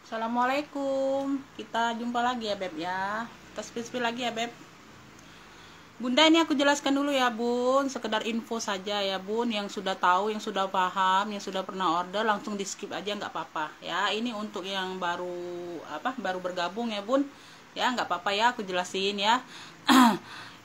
Assalamualaikum, kita jumpa lagi ya Beb ya. Kita spill lagi ya Beb. Bunda, ini aku jelaskan dulu ya Bun, sekedar info saja ya Bun. Yang sudah tahu, yang sudah paham, yang sudah pernah order langsung di skip aja, nggak apa-apa ya. Ini untuk yang baru bergabung ya Bun ya, nggak apa-apa ya, aku jelasin ya.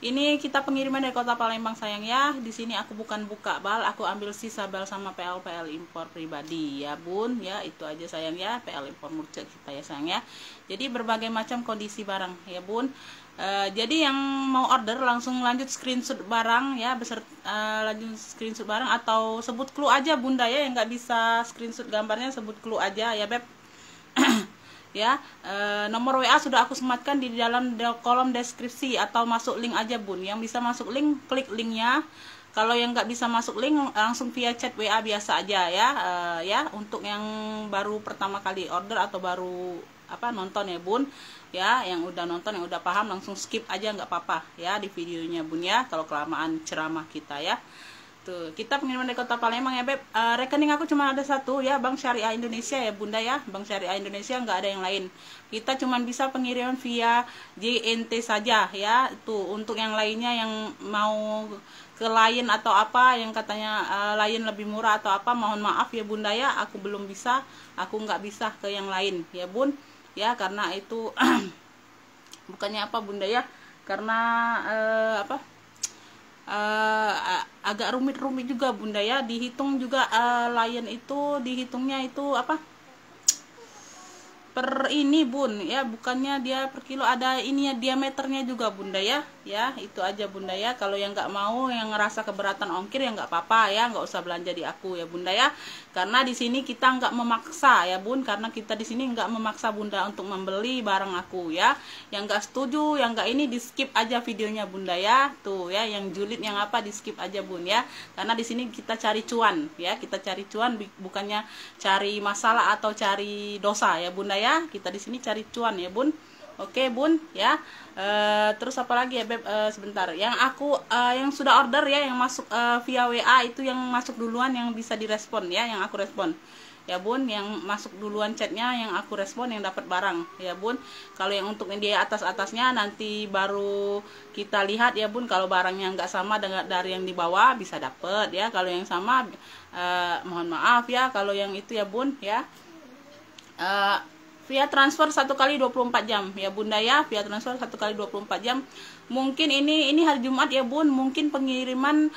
Ini kita pengiriman dari Kota Palembang sayang ya. Di sini aku bukan buka bal, aku ambil sisa bal sama PL impor pribadi ya Bun ya. Itu aja sayang ya, PL impor murcek kita ya sayang ya. Jadi berbagai macam kondisi barang ya Bun. Jadi yang mau order langsung lanjut screenshot barang ya, lanjut screenshot barang atau sebut clue aja Bunda ya. Yang nggak bisa screenshot gambarnya sebut clue aja ya Beb. Ya, nomor WA sudah aku sematkan di dalam kolom deskripsi atau masuk link aja Bun. Yang bisa masuk link klik linknya. Kalau yang nggak bisa masuk link langsung via chat WA biasa aja ya. Ya, untuk yang baru pertama kali order atau baru nonton ya Bun. Ya, yang udah nonton, yang udah paham langsung skip aja, nggak apa-apa ya di videonya Bun ya. Kalau kelamaan ceramah kita ya. Tuh, kita pengiriman dari Kota Palembang ya Beb. Rekening aku cuma ada satu ya, Bank Syariah Indonesia ya Bunda ya. Bank Syariah Indonesia, nggak ada yang lain. Kita cuma bisa pengiriman via JNT saja ya. Tuh, untuk yang lainnya yang mau ke Lain atau apa yang katanya Lain lebih murah atau apa, mohon maaf ya Bunda ya, aku belum bisa, aku nggak bisa ke yang lain ya Bun ya, karena itu bukannya apa Bunda ya, karena agak rumit juga Bunda ya, dihitung juga Lion itu dihitungnya itu per ini Bun ya, bukannya dia per kilo, ada ininya diameternya juga Bunda ya. Ya itu aja Bunda ya. Kalau yang nggak mau, yang ngerasa keberatan ongkir ya nggak apa-apa ya, nggak usah belanja di aku ya Bunda ya, karena di sini kita nggak memaksa ya Bun, karena kita di sini nggak memaksa Bunda untuk membeli barang aku ya. Yang nggak setuju, yang nggak ini di skip aja videonya Bunda ya. Tuh ya, yang julid yang apa di skip aja Bun ya, karena di sini kita cari cuan ya, kita cari cuan bukannya cari masalah atau cari dosa ya Bunda ya. Kita di sini cari cuan ya Bun. Oke Bun ya. Terus apa lagi ya Beb, sebentar. Yang aku yang sudah order ya, yang masuk via WA itu yang masuk duluan yang bisa direspon ya, yang aku respon ya Bun. Yang masuk duluan chatnya yang aku respon yang dapat barang ya Bun. Kalau yang untuk dia atasnya nanti baru kita lihat ya Bun. Kalau barangnya nggak sama dengan dari yang di bawah bisa dapet ya. Kalau yang sama mohon maaf ya. Kalau yang itu ya Bun ya, via transfer 1 kali 24 jam ya Bunda ya, via transfer 1 kali 24 jam. Mungkin ini hari Jumat ya Bun, mungkin pengiriman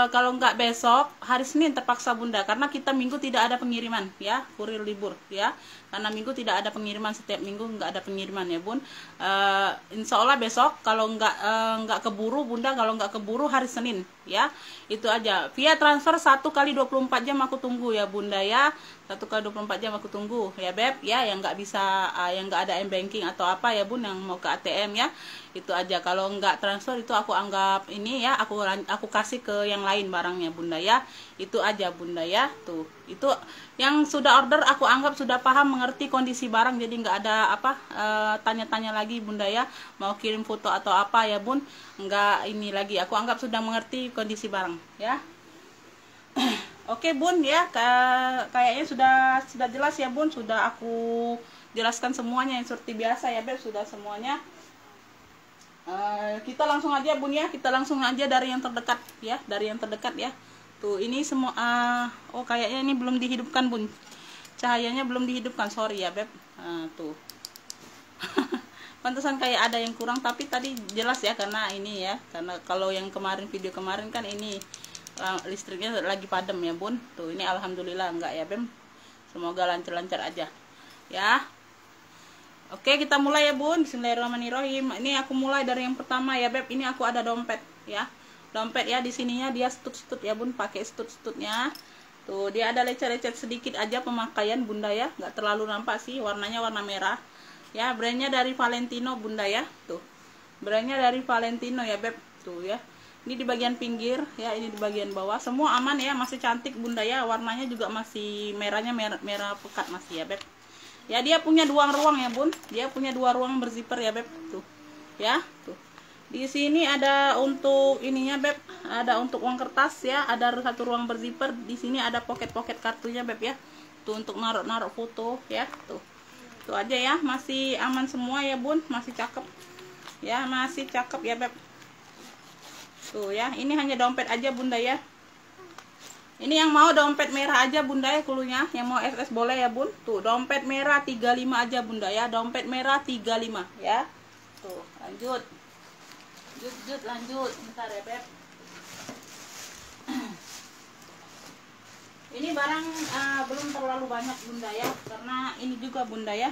kalau nggak besok hari Senin terpaksa Bunda, karena kita Minggu tidak ada pengiriman ya, kurir libur ya, karena Minggu tidak ada pengiriman, setiap Minggu nggak ada pengiriman ya Bun. Insya Allah besok kalau nggak keburu Bunda, kalau nggak keburu hari Senin ya. Itu aja, via transfer 1 kali 24 jam aku tunggu ya Bunda ya. 1 kali 24 jam aku tunggu ya Beb ya. Yang nggak bisa, yang nggak ada m-banking atau apa ya Bun, yang mau ke ATM ya, itu aja. Kalau nggak transfer itu aku anggap ini ya, aku kasih ke yang lain barangnya Bunda ya. Itu aja Bunda ya. Tuh, itu yang sudah order aku anggap sudah paham, mengerti kondisi barang, jadi nggak ada tanya-tanya lagi Bunda ya, mau kirim foto atau apa ya Bun, nggak ini lagi, aku anggap sudah mengerti kondisi barang ya. Oke Bun ya, kayaknya sudah jelas ya Bun, sudah aku jelaskan semuanya yang seperti biasa ya Beb, sudah semuanya. Kita langsung aja Bun ya, kita langsung aja dari yang terdekat ya, dari yang terdekat ya. Tuh ini semua, oh kayaknya ini belum dihidupkan Bun, cahayanya belum dihidupkan, sorry ya Beb. Tuh pantesan kayak ada yang kurang, tapi tadi jelas ya, karena ini ya, karena kalau yang kemarin, video kemarin kan ini listriknya lagi padam ya Bun. Tuh ini alhamdulillah enggak ya Beb, semoga lancar-lancar aja ya. Oke kita mulai ya Bun, bismillahirrahmanirrahim. Ini aku mulai dari yang pertama ya Beb. Ini aku ada dompet ya, dompet ya, di sininya dia stut-stut ya Bun, pakai stut-stutnya. Tuh dia ada lecet-lecet sedikit aja pemakaian Bunda ya, nggak terlalu nampak sih, warnanya warna merah ya. Brandnya dari Valentino Bunda ya. Tuh brandnya dari Valentino ya Beb. Tuh ya, ini di bagian pinggir ya, ini di bagian bawah semua aman ya, masih cantik Bunda ya, warnanya juga masih merahnya merah pekat masih ya Beb ya. Dia punya 2 ruang ya Bun, dia punya 2 ruang berzipper ya Beb. Tuh ya, tuh di sini ada untuk ininya Beb, ada untuk uang kertas ya, ada 1 ruang berzipper. Di sini ada pocket kartunya Beb ya, tuh untuk naruh foto ya. Tuh Tuh aja ya, masih aman semua ya bun, masih cakep ya, masih cakep ya beb. Tuh ya, ini hanya dompet aja bunda ya. Ini yang mau dompet merah aja bunda ya kulunya, yang mau SS boleh ya bun. Tuh dompet merah 35 aja bunda ya, dompet merah 35 ya. Tuh lanjut, lanjut, bentar ya beb. Ini barang belum terlalu banyak bunda ya, karena ini juga bunda ya,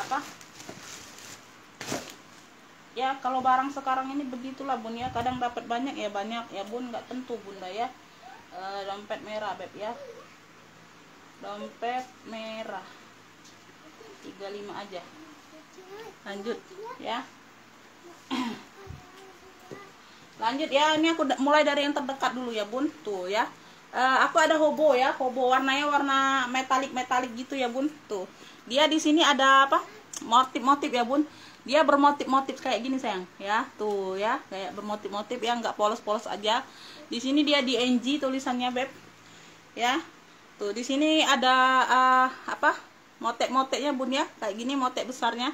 apa ya, kalau barang sekarang ini begitulah bun ya, kadang dapat banyak ya bun, nggak tentu bunda ya. Dompet merah beb ya, dompet merah 35 aja. Lanjut ya. Lanjut ya, ini aku mulai dari yang terdekat dulu ya bun. Tuh ya, aku ada hobo ya, hobo warnanya warna metalik gitu ya bun. Tuh dia di sini ada apa, motif-motif ya bun. Dia bermotif-motif kayak gini sayang ya. Tuh ya, kayak bermotif-motif ya, nggak polos-polos aja. Di sini dia di NG tulisannya beb ya. Tuh di sini ada apa, motek-moteknya bun ya, kayak gini motek besarnya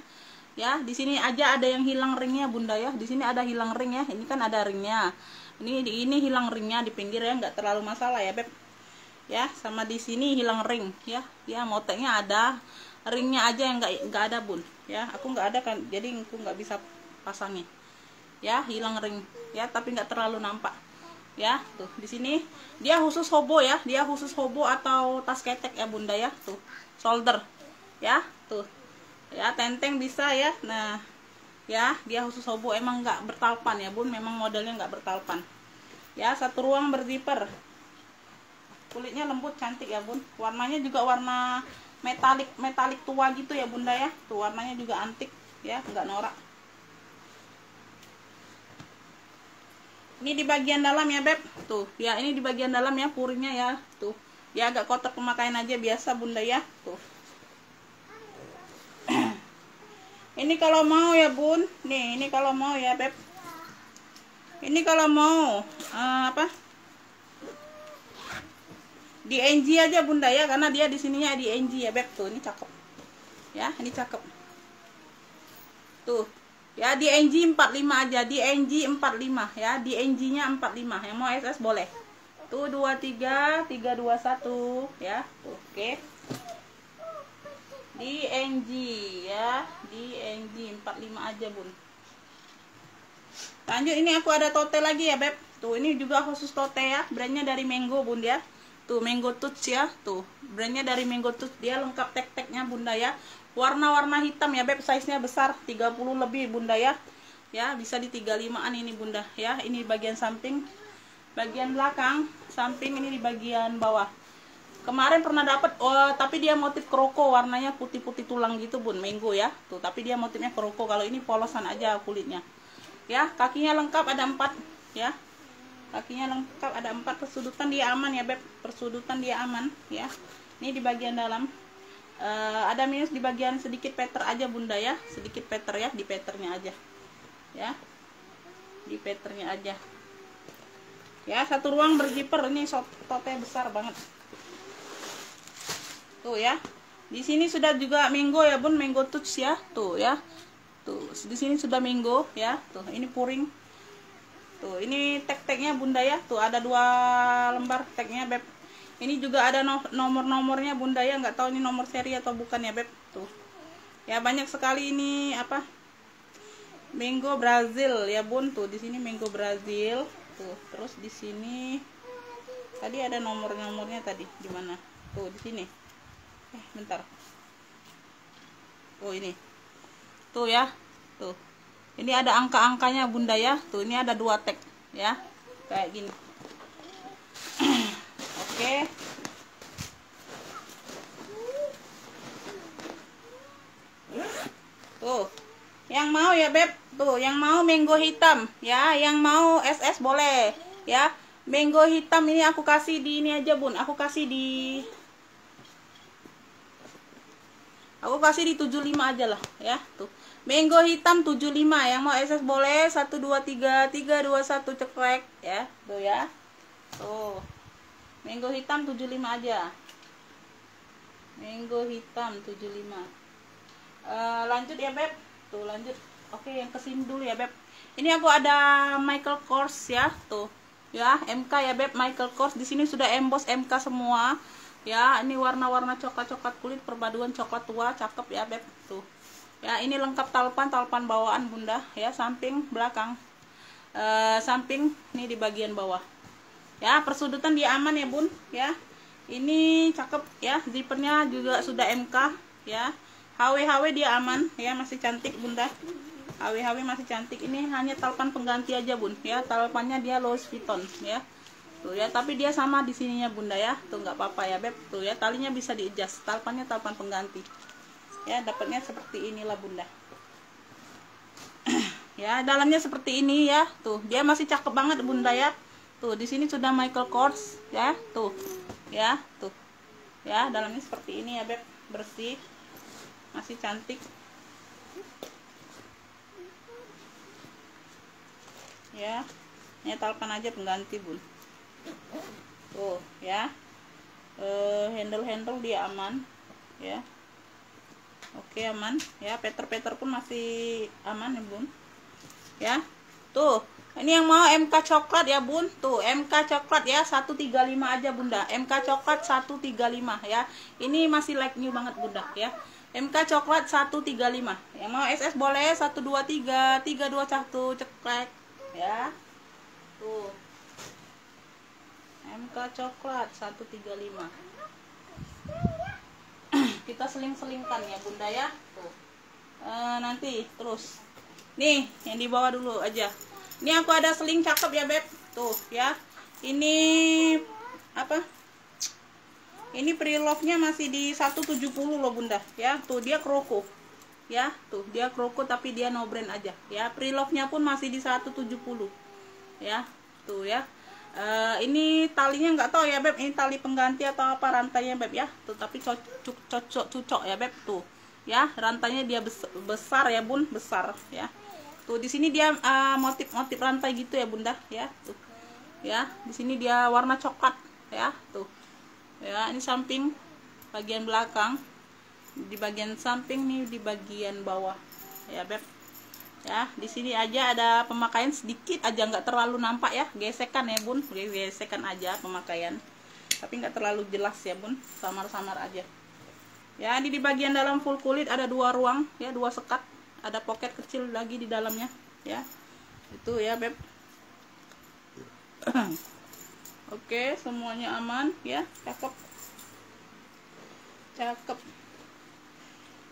ya. Di sini aja ada yang hilang ringnya bunda ya, di sini ada hilang ring ya, ini kan ada ringnya, ini hilang ringnya di pinggir ya, nggak terlalu masalah ya beb ya. Sama di sini hilang ring ya, ya moteknya ada, ringnya aja yang nggak ada bun ya. Aku nggak ada kan, jadi aku nggak bisa pasangnya ya, hilang ring ya, tapi nggak terlalu nampak ya. Tuh di sini dia khusus hobo ya, dia khusus hobo atau tas ketek ya bunda ya. Tuh shoulder ya, tuh ya, tenteng bisa ya. Nah ya, dia khusus hobo, emang nggak bertalpan ya bun, memang modelnya nggak bertalpan ya. Satu ruang berzipper, kulitnya lembut cantik ya bun, warnanya juga warna metalik tua gitu ya bunda ya. Tuh warnanya juga antik ya, nggak norak. Ini di bagian dalam ya beb. Tuh ya, ini di bagian dalam ya, puringnya ya. Tuh ya, agak kotor pemakaian aja biasa bunda ya. Tuh ini kalau mau ya bun, nih ini kalau mau ya beb, ini kalau mau apa, di NG aja bunda ya, karena dia di sininya di NG ya beb. Tuh ini cakep ya, ini cakep tuh ya, di NG 45 aja, di NG 45 ya, di NG nya 45, yang mau SS boleh. Tuh 23 321 ya. Tuh, oke. Di NG ya, di NG 45 aja bun. Lanjut, ini aku ada tote lagi ya beb. Tuh ini juga khusus tote ya, brandnya dari Mango bun ya. Tuh Mango Touch ya, tuh brandnya dari Mango Touch, dia lengkap tek-teknya bunda ya. Warna-warna hitam ya beb, size nya besar 30 lebih bunda ya. Ya bisa di 35an ini bunda ya. Ini bagian samping, bagian belakang, samping, ini di bagian bawah. Kemarin pernah dapat, tapi dia motif kroko, warnanya putih-putih tulang gitu bun, Mango ya. Tuh tapi dia motifnya kroko, kalau ini polosan aja kulitnya. Ya, kakinya lengkap ada 4 ya. Kakinya lengkap ada 4, persudutan dia aman ya beb, persudutan dia aman ya. Ini di bagian dalam ada minus di bagian sedikit peter aja bunda ya, sedikit peter ya, di peternya aja ya, di peternya aja ya. Satu ruang berzipper, ini tote besar banget tuh ya. Di sini sudah juga Mango ya bun, Mango Touch ya. Tuh ya, tuh di sini sudah Mango ya. Tuh ini puring, tuh ini tag-tagnya bunda ya. Tuh ada 2 lembar tagnya beb. Ini juga ada nomor-nomornya bunda ya, nggak tahu ini nomor seri atau bukan ya beb. Tuh ya, banyak sekali ini apa, Mango Brazil ya bun. Tuh di sini Mango Brazil. Tuh terus di sini tadi ada nomornya tadi di mana? Tuh di sini. Bentar. Oh ini. Tuh ya. Tuh. Ini ada angka-angkanya bunda ya. Tuh ini ada 2 tag ya. Kayak gini. Oke. Tuh. Yang mau ya beb. Tuh, yang mau Mango hitam ya, yang mau SS boleh ya. Mango hitam ini aku kasih di ini aja bun. Aku kasih di 75 aja lah ya. Tuh Mango hitam 75, yang mau SS boleh. 1 2 3 3 2 1 ceklek ya. Tuh ya. Tuh Mango hitam 75 aja. mango hitam 75. Lanjut ya beb, tuh lanjut. Oke, yang kesini dulu ya beb. Ini aku ada Michael Kors ya, tuh ya, MK ya beb, Michael Kors. Di sini sudah emboss MK semua ya. Ini warna-warna coklat-coklat kulit perpaduan coklat tua, cakep ya beb, tuh ya. Ini lengkap talpan bawaan bunda ya, samping belakang. Samping nih di bagian bawah ya, persudutan dia aman ya bun ya. Ini cakep ya, zippernya juga sudah MK ya. HW dia aman ya, masih cantik bunda. HW masih cantik. Ini hanya talpan pengganti aja bun ya, talpannya dia Louis Vuitton ya, tuh ya. Tapi dia sama di sininya bunda ya, tuh nggak apa-apa ya beb, tuh ya. Talinya bisa di-adjust, talpannya talpan pengganti ya. Dapatnya seperti inilah bunda ya, dalamnya seperti ini ya, tuh dia masih cakep banget bunda ya. Tuh di sini sudah Michael Kors ya, tuh ya, tuh ya. Dalamnya seperti ini ya beb, bersih, masih cantik ya. Ini talpan aja pengganti bun, tuh ya. Handle dia aman ya. Oke, aman ya. Peter pun masih aman ya bun ya. Tuh ini yang mau MK coklat ya bun, tuh MK coklat ya 135 aja bunda. MK coklat 135 ya. Ini masih like new banget bunda ya. MK coklat 135. Yang mau SS boleh 123 321 ceklek ya. Tuh MK coklat 135. Kita seling-selingkan ya bunda ya, tuh. Nanti terus nih yang di bawah dulu aja. Ini aku ada seling cakep ya beb, tuh ya. Ini apa, ini pre-love-nya masih di 170 loh bunda ya. Tuh dia kroko ya, tuh dia kroko tapi dia no brand aja ya. Pre-love-nya pun masih di 170 ya, tuh ya. Ini talinya nggak tahu ya beb, ini tali pengganti atau apa rantainya beb ya, tuh. Tapi cocok ya beb, tuh ya. Rantainya dia besar ya bun, besar ya. Tuh di sini dia motif rantai gitu ya bunda ya, tuh ya. Di sini dia warna coklat ya, tuh ya. Ini samping bagian belakang, di bagian samping nih, di bagian bawah ya beb ya. Di sini aja ada pemakaian sedikit aja, nggak terlalu nampak ya, gesekan ya bun, gesekan aja pemakaian, tapi nggak terlalu jelas ya bun, samar-samar aja ya. Ini di bagian dalam full kulit, ada 2 ruang ya, 2 sekat, ada pocket kecil lagi di dalamnya ya, itu ya beb. Oke, semuanya aman ya, cakep.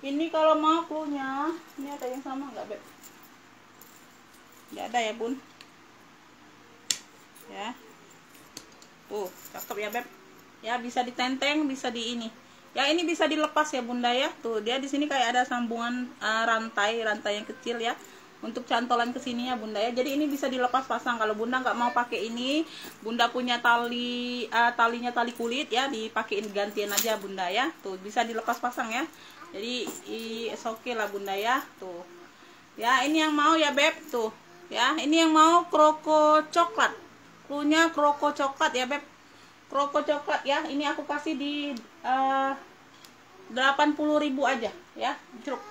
Ini kalau mau cluenya, ini ada yang sama nggak beb? Nggak ada ya bun ya. Tuh cakep ya beb ya, bisa ditenteng, bisa di ini ya. Ini bisa dilepas ya bunda ya, tuh dia di sini kayak ada sambungan rantai yang kecil ya, untuk cantolan kesini ya bunda ya. Jadi ini bisa dilepas pasang. Kalau bunda nggak mau pakai ini, bunda punya talinya tali kulit ya, dipakein gantian aja bunda ya. Tuh bisa dilepas pasang ya, jadi oke lah bunda ya. Tuh ya, ini yang mau ya beb, tuh ya. Ini yang mau kroko coklat, cluenya kroko coklat ya beb, kroko coklat ya. Ini aku kasih di 80.000 aja ya.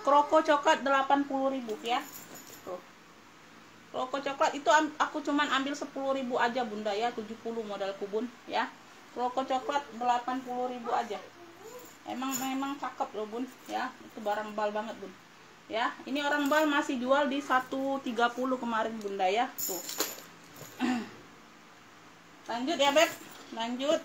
Kroko coklat 80.000 ya. Tuh kroko coklat itu aku cuman ambil 10.000 aja bunda ya, 70 modal kubun ya. Kroko coklat 80.000 aja. Memang cakep loh bun ya, itu barang bal banget bun ya. Ini orang bal masih jual di 130 kemarin bunda ya, tuh. Lanjut ya beb, lanjut.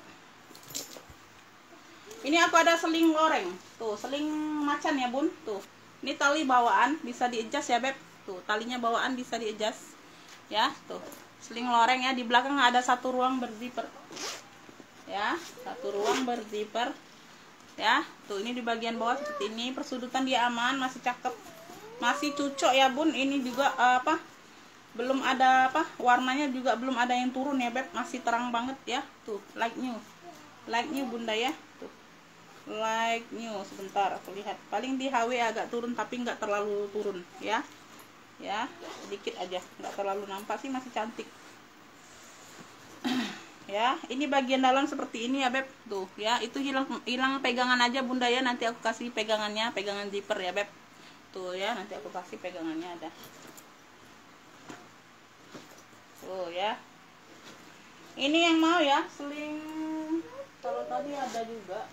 Ini aku ada seling loreng, tuh seling macan ya bun, tuh. Ini tali bawaan bisa di-adjust ya beb, tuh talinya bawaan bisa di-adjust ya, tuh seling loreng ya. Di belakang ada 1 ruang berzipper ya, 1 ruang berzipper ya. Tuh ini di bagian bawah seperti ini, persudutan dia aman, masih cakep, masih cucok ya bun. Ini juga belum ada warnanya juga belum ada yang turun ya beb, masih terang banget ya. Tuh like new bunda ya, tuh like new. Sebentar aku lihat, paling di HW agak turun tapi nggak terlalu turun ya, sedikit aja, nggak terlalu nampak sih, masih cantik. ya. Ini bagian dalam seperti ini ya beb, tuh ya. Itu hilang pegangan aja bunda ya, nanti aku kasih pegangannya, pegangan zipper ya beb, tuh ya. Nanti aku kasih pegangannya ada, tuh ya. Ini yang mau ya seling, kalau tadi ada juga.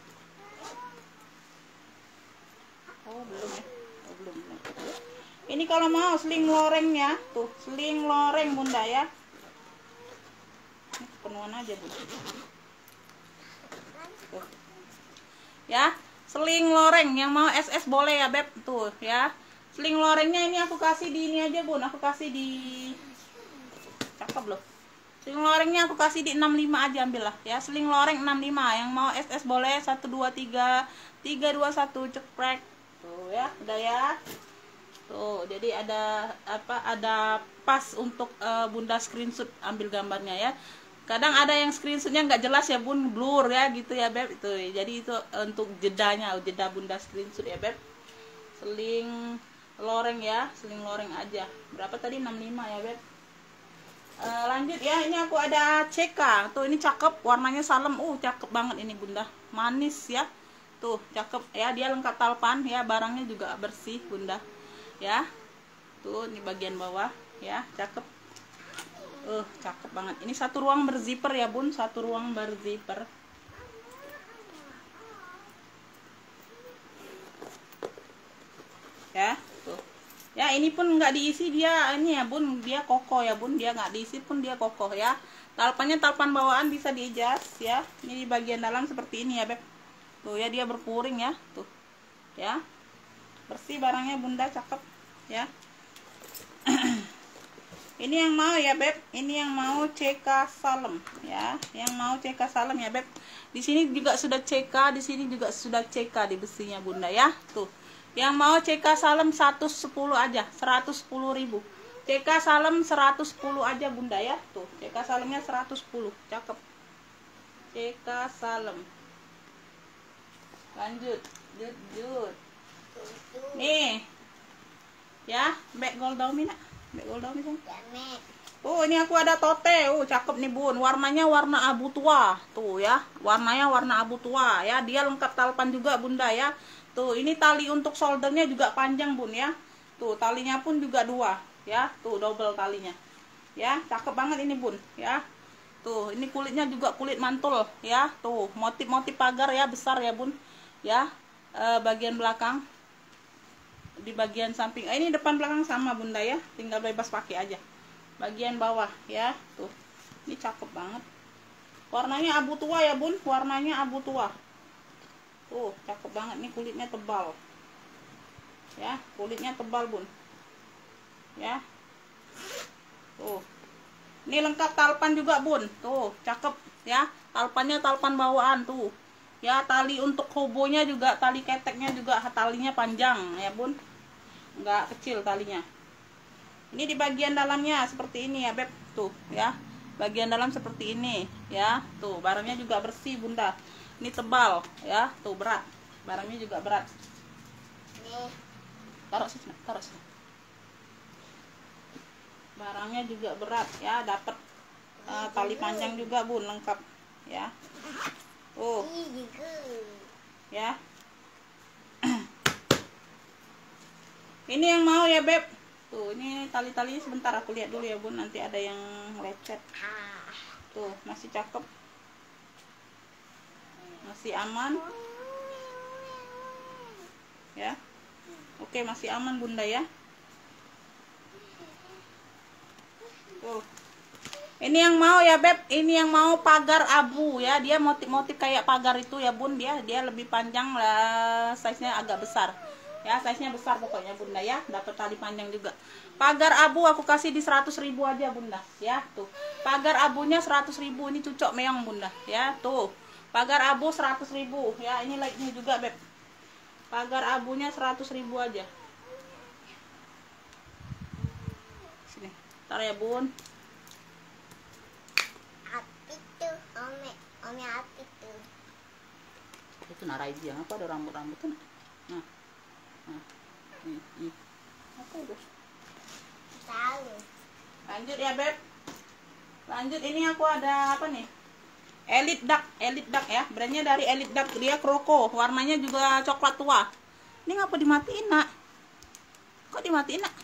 Oh belum ya, oh belum. Ini kalau mau seling lorengnya, tuh seling loreng bunda ya. Ini penuhan aja bunda. Tuh. Ya, seling loreng yang mau SS boleh ya beb, tuh ya. Seling lorengnya ini aku kasih di ini aja bun, aku kasih di, cakep loh. Seling lorengnya aku kasih di 65 aja, ambil lah ya. Seling loreng 65, yang mau SS boleh 1 2 3 3 2 1 cekrek. Tuh ya, udah ya. Tuh, jadi ada apa? Ada pas untuk bunda screenshot, ambil gambarnya ya. Kadang ada yang screenshotnya nggak jelas ya bun, blur ya gitu ya beb. Itu jadi itu untuk jedanya, jeda bunda screenshot ya beb. Seling loreng ya, seling loreng aja. Berapa tadi? 65 ya beb. Lanjut ya, ini aku ada CK. Tuh ini cakep, warnanya salem. Cakep banget ini bunda, manis ya. Tuh cakep ya, dia lengkap talpan ya, barangnya juga bersih bunda ya. Tuh ini bagian bawah ya, cakep. Cakep banget. Ini satu ruang berzipper ya bun, satu ruang berzipper ya. Tuh ya, ini pun nggak diisi dia, ini ya bun, dia kokoh ya bun, dia nggak diisi pun dia kokoh ya. Talpannya talpan bawaan, bisa diadjust ya. Ini di bagian dalam seperti ini ya beb. Tuh ya, dia berpuring ya, tuh ya, bersih barangnya bunda, cakep ya. Ini yang mau ya beb, ini yang mau CK Salem ya, yang mau CK Salem ya beb. Di sini juga sudah CK, di sini juga sudah CK di besinya bunda ya. Tuh yang mau CK Salem 110 aja, 110.000. CK Salem 110 aja bunda ya. Tuh CK Salemnya 110, cakep. CK Salem. Lanjut, jut. Nih ya, Mbak Goldaumi nak, Mbak Goldaumi kan. Ini aku ada tote, cakep nih bun, warnanya warna abu tua, tuh ya, warnanya warna abu tua ya. Dia lengkap talpan juga bunda ya. Tuh ini tali untuk soldernya juga panjang bun ya. Tuh talinya pun juga 2 ya, tuh double talinya ya, cakep banget ini bun ya. Tuh ini kulitnya juga kulit mantul ya. Tuh motif-motif pagar ya, besar ya bun ya. Bagian belakang, di bagian samping, ini depan belakang sama bunda ya, tinggal bebas pakai aja. Bagian bawah ya, tuh ini cakep banget, warnanya abu tua ya bun, warnanya abu tua. Tuh cakep banget nih, kulitnya tebal ya, kulitnya tebal bun ya. Tuh ini lengkap talpan juga bun, tuh cakep ya. Talpannya talpan bawaan tuh ya. Tali untuk hobonya juga, tali keteknya juga talinya panjang ya bun, nggak kecil talinya. Ini di bagian dalamnya seperti ini ya beb, tuh ya, bagian dalam seperti ini ya. Tuh barangnya juga bersih bunda, ini tebal ya. Tuh berat, barangnya juga berat. Taruh sini, taruh sini. Barangnya juga berat ya, dapat tali panjang juga bun, lengkap ya. Ya. Ini yang mau ya beb. Tuh ini tali-tali sebentar aku lihat dulu ya bun, nanti ada yang lecet. Tuh masih cakep, masih aman ya. Oke, masih aman bunda ya. Tuh ini yang mau ya beb, ini yang mau pagar abu ya. Dia motif-motif kayak pagar itu ya bun, dia lebih panjang lah, size nya agak besar ya, size nya besar pokoknya bunda ya. Dapat tali panjang juga. Pagar abu aku kasih di 100.000 aja bunda ya. Tuh pagar abunya 100.000, ini cucok meong bunda ya. Tuh pagar abu 100.000 ya. Ini lightnya juga beb, pagar abunya 100.000 aja. Sini tar ya bun. Api tuh itu naraiji yang apa, ada rambut-rambut tuh. Nah ini apa itu? Tahu. Lanjut ya beb, lanjut. Ini aku ada apa nih, Elite Duck ya, brandnya dari Elite Duck, dia kroko, warnanya juga coklat tua. Ini ngapa dimatiin nak? Kok dimatiin nak?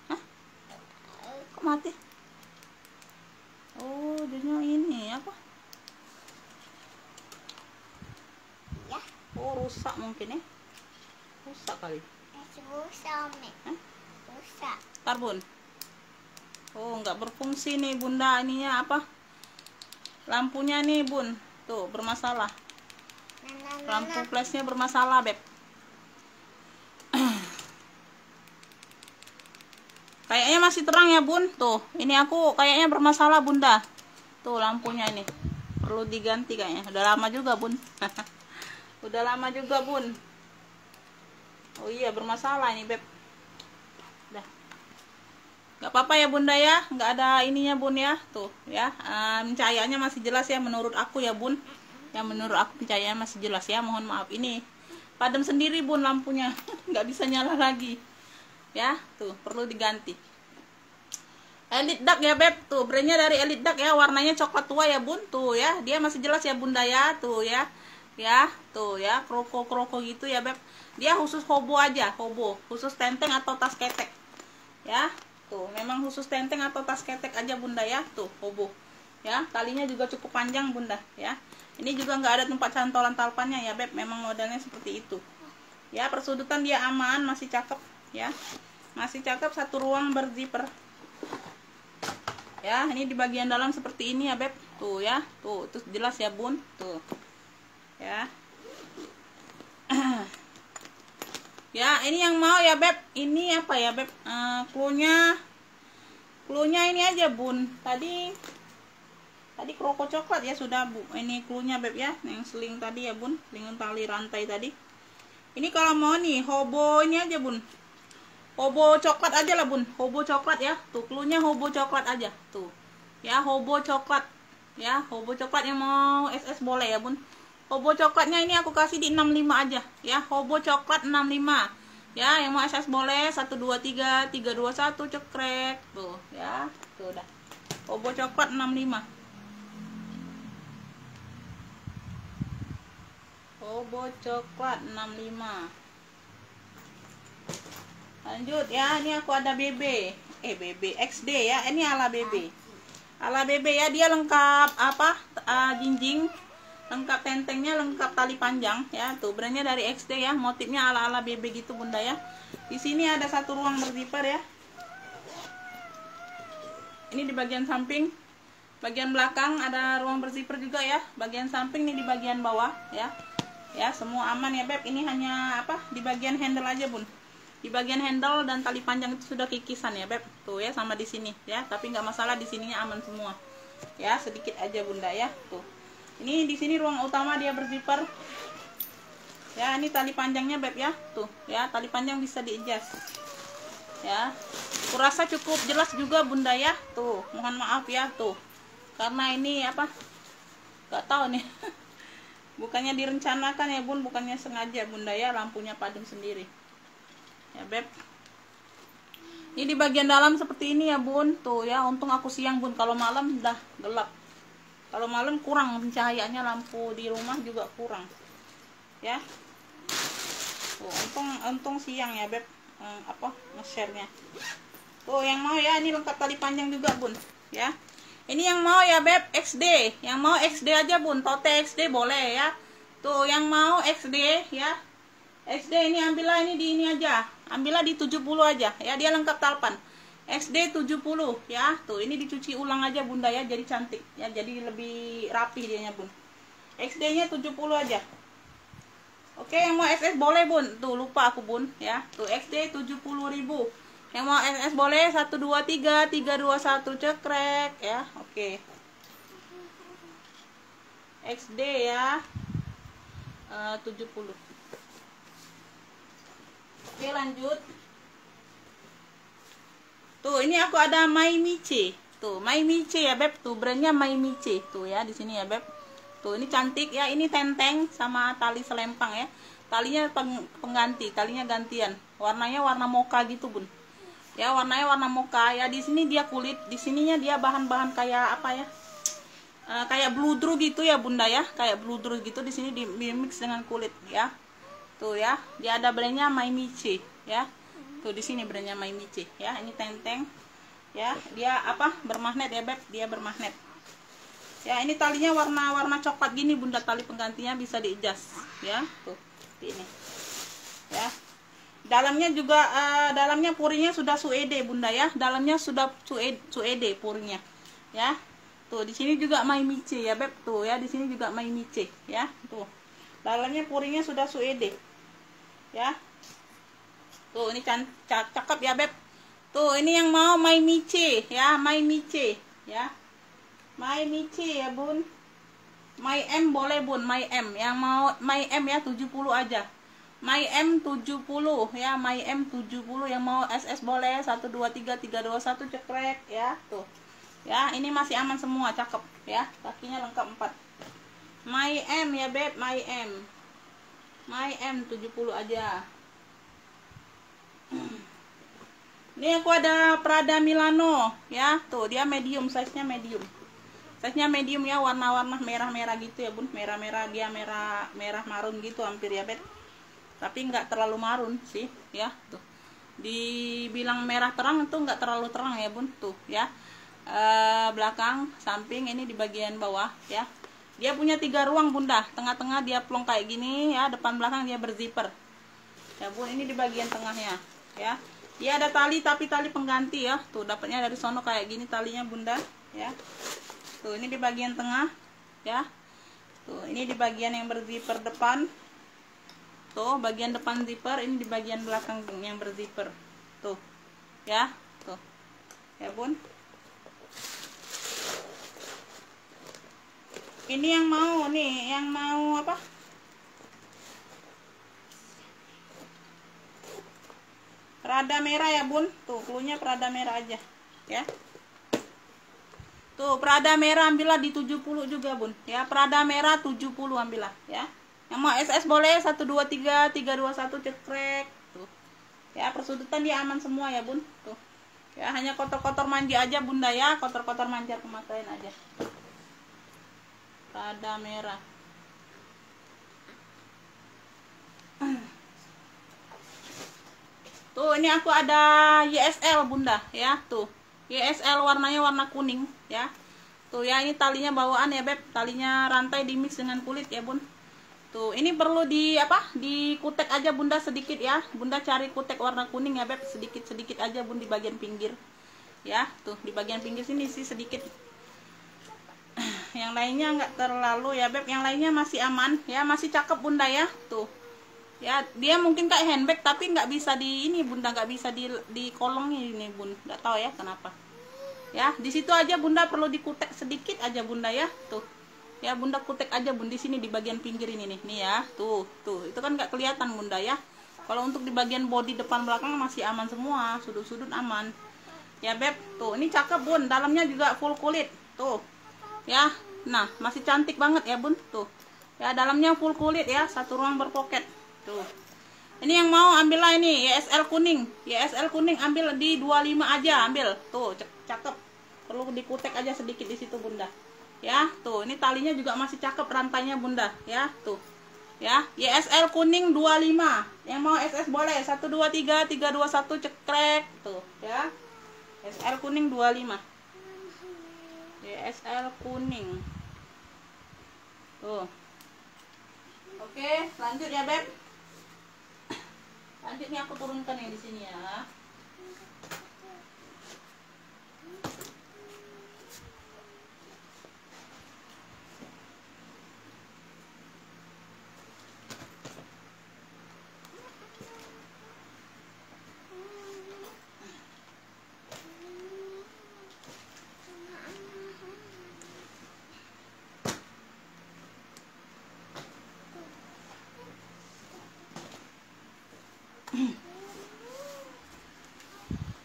Hah? Kok mati? Oh, jadinya ini apa? Ya. Oh, rusak mungkin ya? Rusak kali. Hah? Rusak. Ntar bun. Oh, nggak berfungsi nih bunda, ininya apa? Lampunya nih bun, tuh bermasalah. Lampu flashnya bermasalah beb. Kayaknya masih terang ya bun, tuh. Ini aku kayaknya bermasalah bunda. Tuh lampunya ini perlu diganti kayaknya. Udah lama juga bun. Udah lama juga bun. Oh iya bermasalah ini beb. Udah. Gak apa-apa ya bunda ya, nggak ada ininya bun ya, tuh ya. Cahayaannya masih jelas ya menurut aku ya bun. Yang menurut aku pencahayaannya masih jelas ya. Mohon maaf ini padam sendiri bun lampunya, nggak bisa nyala lagi. Ya, tuh perlu diganti. Elite Duck ya beb, tuh brandnya dari Elite Duck ya, warnanya coklat tua ya bun, tuh ya, dia masih jelas ya bunda ya, tuh ya, tuh ya, kroko gitu ya beb. Dia khusus hobo aja, hobo, khusus tenteng atau tas ketek, ya, tuh memang khusus tenteng atau tas ketek aja bunda ya, tuh hobo, ya, talinya juga cukup panjang bunda, ya. Ini juga nggak ada tempat cantolan talpannya ya beb, memang modelnya seperti itu, ya. Persudutan dia aman, masih cakep. Ya, masih cakep, satu ruang berzipper. Ya, ini di bagian dalam seperti ini ya beb, tuh ya, tuh jelas ya bun, tuh ya. Ya, ini yang mau ya beb, ini apa ya beb, cluenya ini aja bun. Tadi kroko coklat ya sudah bu, ini cluenya beb ya, yang seling tadi ya bun, dengan tali rantai tadi. Ini kalau mau nih hobo ini aja bun, hobo coklat aja lah bun, hobo coklat ya, tuh cluenya hobo coklat aja, tuh ya, hobo coklat ya, hobo coklat yang mau SS boleh ya bun. Hobo coklatnya ini aku kasih di 65 aja ya, hobo coklat 65 ya, yang mau SS boleh, 123 321 cekrek, tuh ya, tuh udah, hobo coklat 65, hobo coklat 65. Lanjut ya, ini aku ada BB XD ya, ini ala BB ya, dia lengkap apa, jinjing, lengkap tentengnya, lengkap tali panjang ya, tuh brandnya dari XD ya, motifnya ala BB gitu bunda ya. Di sini ada satu ruang berzipper ya, ini di bagian samping, bagian belakang ada ruang berzipper juga ya, bagian samping nih di bagian bawah ya, semua aman ya beb. Ini hanya apa, di bagian handle aja bun, di bagian handle dan tali panjang itu sudah kikisan ya beb, tuh ya, sama di sini ya, tapi nggak masalah, di sininya aman semua ya, sedikit aja bunda ya, tuh. Ini di sini ruang utama dia berzipper ya, ini tali panjangnya beb ya, tuh ya, tali panjang bisa di-adjust ya. Kurasa cukup jelas juga bunda ya, tuh mohon maaf ya, tuh karena ini apa, nggak tahu nih bukannya direncanakan ya bun, bukannya sengaja bunda ya, lampunya padam sendiri ya beb. Ini di bagian dalam seperti ini ya bun, tuh ya, untung aku siang bun, kalau malam udah gelap, kalau malam kurang pencahayaannya, lampu di rumah juga kurang ya, tuh untung siang ya beb, apa nge-share-nya. Tuh yang mau ya, ini lengkap tali panjang juga bun ya. Ini yang mau ya beb XD, yang mau XD aja bun, tote XD boleh ya, tuh yang mau XD ya, XD ini ambillah, ini di ini aja, ambillah di 70 aja ya, dia lengkap talpan XD 70 ya, tuh ini dicuci ulang aja bunda ya, jadi cantik ya, jadi lebih rapi dianya bun. XD nya 70 aja. Oke, yang mau SS boleh bun, tuh lupa aku bun ya, tuh XD 70.000, yang mau SS boleh, 123 321 cekrek ya. Oke, XD ya, 70. Oke lanjut. Tuh ini aku ada My Miche. Tuh My Miche ya beb. Tuh brandnya My Miche. Tuh ya di sini ya beb. Tuh ini cantik ya. Ini tenteng sama tali selempang ya. Talinya pengganti. Talinya gantian. Warnanya warna mocha gitu bun. Ya warnanya warna mocha ya. Di sini dia kulit. Di sininya dia bahan-bahan kayak apa ya? kayak bludru gitu ya bunda ya, kayak bludru gitu. Di sini di mix dengan kulit ya. Tuh ya, dia ada brandnya Maimichi ya. Tuh di sini brandnya Maimichi ya. Ini tenteng ya, dia apa, bermagnet ya beb, dia bermagnet ya. Ini talinya warna coklat gini bunda, tali penggantinya bisa diadjust ya. Tuh ini ya. Dalamnya juga dalamnya purinya sudah suede bunda ya, dalamnya sudah suede purinya ya. Tuh di sini juga Maimichi ya beb, tuh ya, di sini juga Maimichi ya. Tuh dalamnya purinya sudah suede ya. Tuh ini cakep ya beb. Tuh ini yang mau Maimichi ya, Maimichi ya, Maimichi ya bun. My M boleh bun, My M, yang mau My M ya 70 aja, My M 70 ya, My M 70. Yang mau SS boleh 123 321 cekrek ya. Tuh ya, ini masih aman semua, cakep ya, kakinya lengkap 4. My M ya beb, My M, My M 70 aja. Ini aku ada Prada Milano ya. Tuh dia medium, size nya medium, size nya medium ya. Warna-warna merah-merah gitu ya bun, merah-merah, dia merah marun gitu hampir ya beb, tapi nggak terlalu marun sih ya. Tuh dibilang merah terang itu nggak terlalu terang ya bun. Tuh ya, belakang, samping, ini di bagian bawah ya. Dia punya 3 ruang bunda, tengah-tengah dia plong kayak gini ya, depan belakang dia berzipper ya bun. Ini di bagian tengahnya ya. Dia ada tali, tapi tali pengganti ya. Tuh dapatnya dari sono kayak gini talinya bunda ya. Tuh ini di bagian tengah ya. Tuh ini di bagian yang berzipper depan. Tuh bagian depan zipper, ini di bagian belakang yang berzipper. Tuh ya, tuh ya bun. Ini yang mau nih, yang mau apa? Prada merah ya bun. Tuh cluenya Prada merah aja ya. Tuh Prada merah ambillah di 70 juga bun ya. Prada merah 70 ambillah ya. Yang mau SS boleh 123 321 cekrek. Tuh ya, persudutan dia aman semua ya bun. Tuh ya, hanya kotor-kotor mandi aja bunda ya, kotor-kotor manjar pemakaian aja. Prada merah. Tuh ini aku ada YSL bunda ya. Tuh YSL warnanya warna kuning ya. Tuh ya, ini talinya bawaan ya beb, talinya rantai di mix dengan kulit ya bun. Tuh ini perlu di apa, di kutek aja bunda sedikit ya. Bunda cari kutek warna kuning ya beb, sedikit aja bun di bagian pinggir ya. Tuh di bagian pinggir sini sih sedikit. Yang lainnya nggak terlalu ya beb, yang lainnya masih aman ya, masih cakep bunda ya. Tuh ya, dia mungkin kayak handbag tapi nggak bisa di ini bunda, nggak bisa di kolongnya ini bun, nggak tahu ya kenapa ya. Di situ aja bunda perlu dikutek sedikit aja bunda ya. Tuh ya, bunda kutek aja bun di sini di bagian pinggir ini nih ya. Tuh itu kan nggak kelihatan bunda ya. Kalau untuk di bagian body depan belakang masih aman semua, sudut-sudut aman ya beb. Tuh ini cakep bun, dalamnya juga full kulit tuh ya. Nah masih cantik banget ya bun. Tuh ya, dalamnya full kulit ya, satu ruang berpoket. Tuh ini yang mau ambillah ini YSL kuning, YSL kuning ambil di 25 aja, ambil. Tuh cakep, perlu dikutek aja sedikit di situ bunda ya. Tuh ini talinya juga masih cakep, rantainya bunda ya. Tuh ya, YSL kuning 25. Yang mau SS boleh 123 321 cekrek. Tuh ya, YSL kuning 25, YSL kuning tuh. Oke lanjut ya beb. Lanjut nih, aku turunkan yang di sini ya.